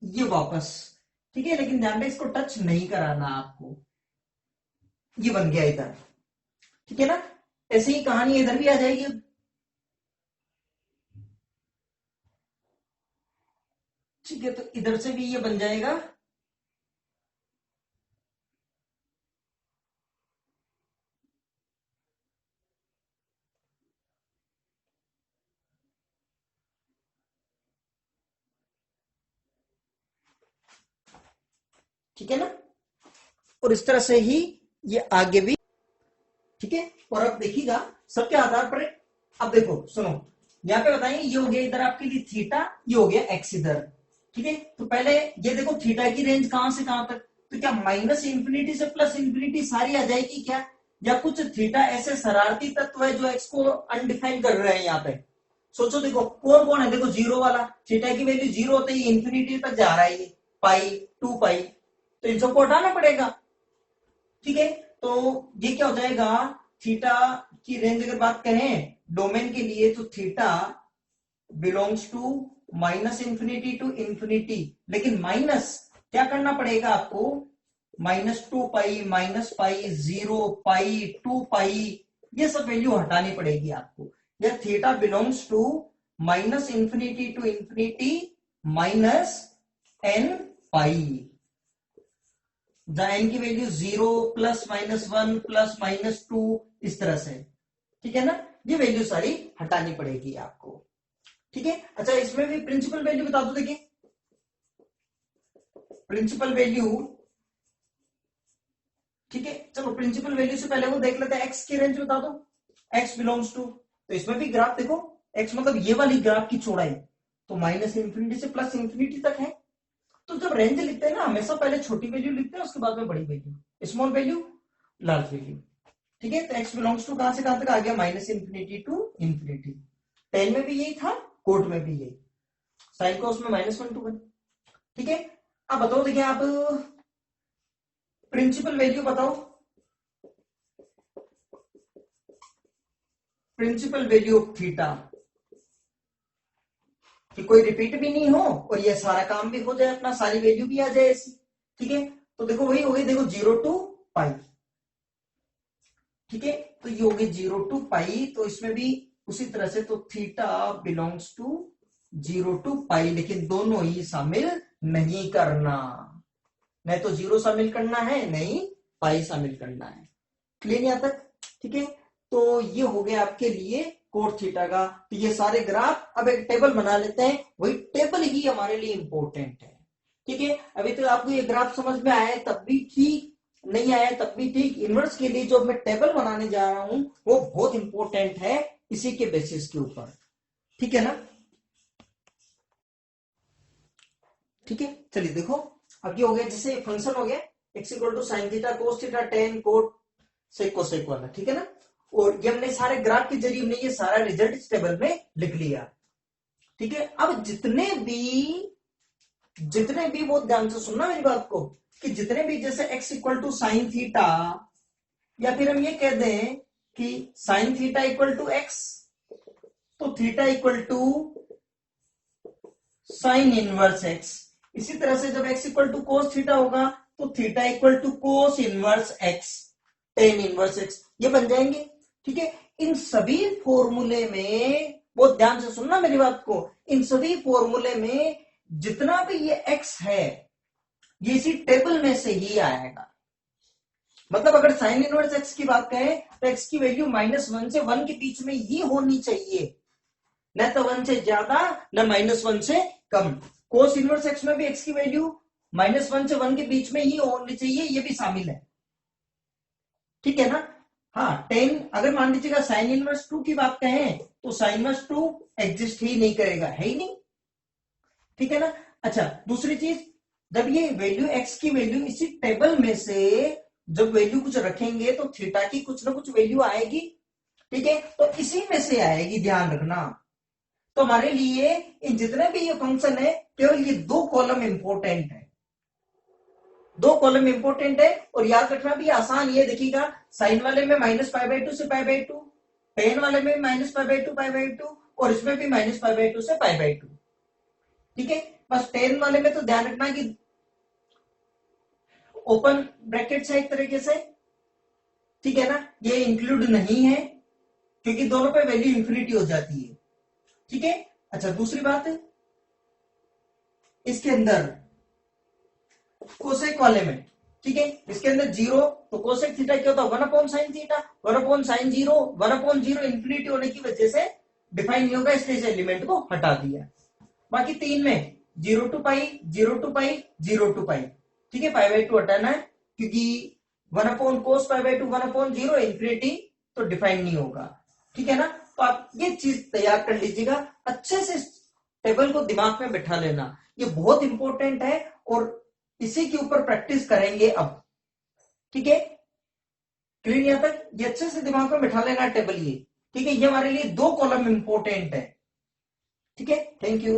ये वापस, ठीक है। लेकिन ध्यान में इसको टच नहीं कराना आपको, ये बन गया इधर, ठीक है ना। ऐसे ही कहानी इधर भी आ जाएगी, ठीक है। तो इधर से भी ये बन जाएगा, ठीक है ना। और इस तरह से ही ये आगे भी, ठीक है। और अब देखिएगा सबके आधार पर, अब देखो सुनो, यहां पे बताएंगे ये हो गया इधर आपके लिए थीटा, ये हो गया एक्स इधर, ठीक है। तो पहले ये देखो थीटा की रेंज कहां से कहां तक, तो क्या -∞ से +∞ सारी आ जाएगी क्या, या कुछ थीटा ऐसे शरारती तत्व है जो एक्स को अनडिफाइन कर रहे हैं यहाँ पे। सोचो देखो कौन कौन है, देखो 0 वाला, थीटा की वैल्यू 0 होते ही इंफिनिटी तक जा रहा है, ये पाई 2π, तो इन सबको हटाना पड़ेगा, ठीक है। तो ये क्या हो जाएगा, थीटा की रेंज अगर बात करें डोमेन के लिए, तो theta belongs to -∞ to infinity, लेकिन माइनस क्या करना पड़ेगा आपको, -2π, -π, 0π, 2π, ये सब वैल्यू हटानी पड़ेगी आपको। या theta belongs to -∞ to infinity -nπ, जहां n की वैल्यू 0 +-1 +-2 इस तरह से, ठीक है ना। ये वैल्यू सारी हटानी पड़ेगी आपको, ठीक है। अच्छा इसमें भी प्रिंसिपल वैल्यू बता दो, देखिए प्रिंसिपल वैल्यू, ठीक है। चलो प्रिंसिपल वैल्यू से पहले वो देख लेते हैं, एक्स की रेंज बता दो, एक्स बिलोंग्स टू, तो इसमें भी ग्राफ देखो, एक्स मतलब ये वाली ग्राफ की चौड़ाई, तो -∞ से +∞ तक है। तो जब रेंज लिखते हैं ना हमेशा पहले छोटी वैल्यू लिखते हैं, उसके बाद में बड़ी value, small value large value, ठीक है। तो एक्स बिलोंग्स टू कहां से कहां तक आ गया, -∞ टू इंफिनिटी, 10 में भी यही था, कोट में भी यही, साइन को उसमें -1 to 1, ठीक है। अब बताओ, देखिए आप प्रिंसिपल वैल्यू बताओ, प्रिंसिपल वैल्यू ऑफ थीटा, कि कोई रिपीट भी नहीं हो और ये सारा काम भी हो जाए, अपना सारी वैल्यू भी आ जाए ऐसी। ठीक है, तो देखो वही हो गई, देखो 0 to पाई। ठीक है, तो ये हो गई 0 to पाई, तो इसमें भी उसी तरह से, तो थीटा बिलोंग्स टू 0 to पाई, लेकिन दोनों ही शामिल नहीं करना, नहीं तो 0 शामिल करना है, नहीं पाई शामिल करना है। क्लियर यहां तक? ठीक है, तो ये हो गया आपके लिए कोट थीटा का। तो ये सारे ग्राफ, अब एक टेबल बना लेते हैं, वही टेबल ही हमारे लिए इंपॉर्टेंट है। ठीक है, अभी तो आपको ये ग्राफ समझ में आया है तब भी ठीक, नहीं आया तब भी ठीक। इनवर्स के लिए जो मैं टेबल बनाने जा रहा हूं वो बहुत इंपॉर्टेंट है, इसी के बेसिस के ऊपर। ठीक है ना? ठीक है, चलिए देखो, अब ये हो गया, जैसे फंक्शन हो गया x equal to sine theta cos theta tan cot sec cosec वाला। ठीक है ना? और ये हमने सारे ग्राफ के जरिए हमने ये सारा रिजल्ट इस टेबल में लिख लिया। ठीक है, अब जितने भी बहुत ध्यान से सुनना मेरी बात को, कि जितने भी जैसे x equal to sine theta, या फिर हम ये कह दें कि sine theta equal to x, तो theta equal to sine inverse x. इसी तरह से जब x equal to cos theta होगा तो theta equal to cos inverse x tan inverse x, ये बन जाएंगे। ठीक है, इन सभी फॉर्मूले में बहुत ध्यान से सुनना मेरी बात को, इन सभी फॉर्मूले में जितना भी ये x है ये इसी टेबल में से ही आएगा। मतलब अगर साइन इनवर्स एक्स की बात करें तो x की वैल्यू -1 से 1 के बीच में ही होनी चाहिए, न तो 1 से ज्यादा न -1 से कम। कोस इनवर्स एक्स में भी x की वैल्यू -1 से 1 के बीच में ही होनी चाहिए, ये भी शामिल है। ठीक है ना? हाँ, 10 अगर मान लीजिएगा साइन इनवर्स 2 की बात कहें तो साइन इनवर्स 2 एग्जिस्ट ही नहीं करेगा, है ही नहीं। ठीक है ना? अच्छा, दूसरी चीज, जब ये वैल्यू x की वैल्यू इसी टेबल में से जब वैल्यू कुछ रखेंगे तो थीटा की कुछ ना कुछ वैल्यू आएगी। ठीक है, तो इसी में से आएगी, ध्यान रखना। तो हमारे लिए इन जितने भी ये फंक्शन है केवल ये 2 कॉलम इंपॉर्टेंट है, 2 कॉलम इंपॉर्टेंट है। और याद रखना भी आसान, ये देखिएगा साइन वाले में -π/2 से π/2, टेन वाले में -π/2 π/2, और इसमें भी -π/2 से π/2। ठीक है, बस टेन वाले में तो ध्यान रखना कि ओपन ब्रैकेट है एक तरीके से। ठीक है ना? ये इंक्लूड नहीं है क्योंकि दोनों पे वैल्यू इंफिनिटी हो जाती है। ठीक है, अच्छा दूसरी बात है, इसके अंदर कोसेक वाले में, ठीक है, इसके अंदर 0, तो कोसेक थीटा क्या होता है 1/sin थीटा, 1/sin 0, 1/0 इंफिनिटी होने की वजह से डिफाइन नहीं होगा, इसलिए इस एलिमेंट को हटा दिया। बाकी 3 में 0 to pi 0 to pi 0 to पाई, ठीक है, π/2 हटाना है क्योंकि 1/cos π/2 1/0 इंफिनिटी तो डिफाइन नहीं होगा। ठीक है ना? तो आप ये चीज तैयार कर लीजिएगा, अच्छे से टेबल को दिमाग में बिठा लेना, ये बहुत इंपॉर्टेंट है और इसी के ऊपर प्रैक्टिस करेंगे अब। ठीक है, क्लियर यहां तक? ये अच्छे से दिमाग में बिठा लेना टेबल ये। ठीक है, ये हमारे लिए 2 कॉलम इंपॉर्टेंट है। ठीक है, थैंक यू।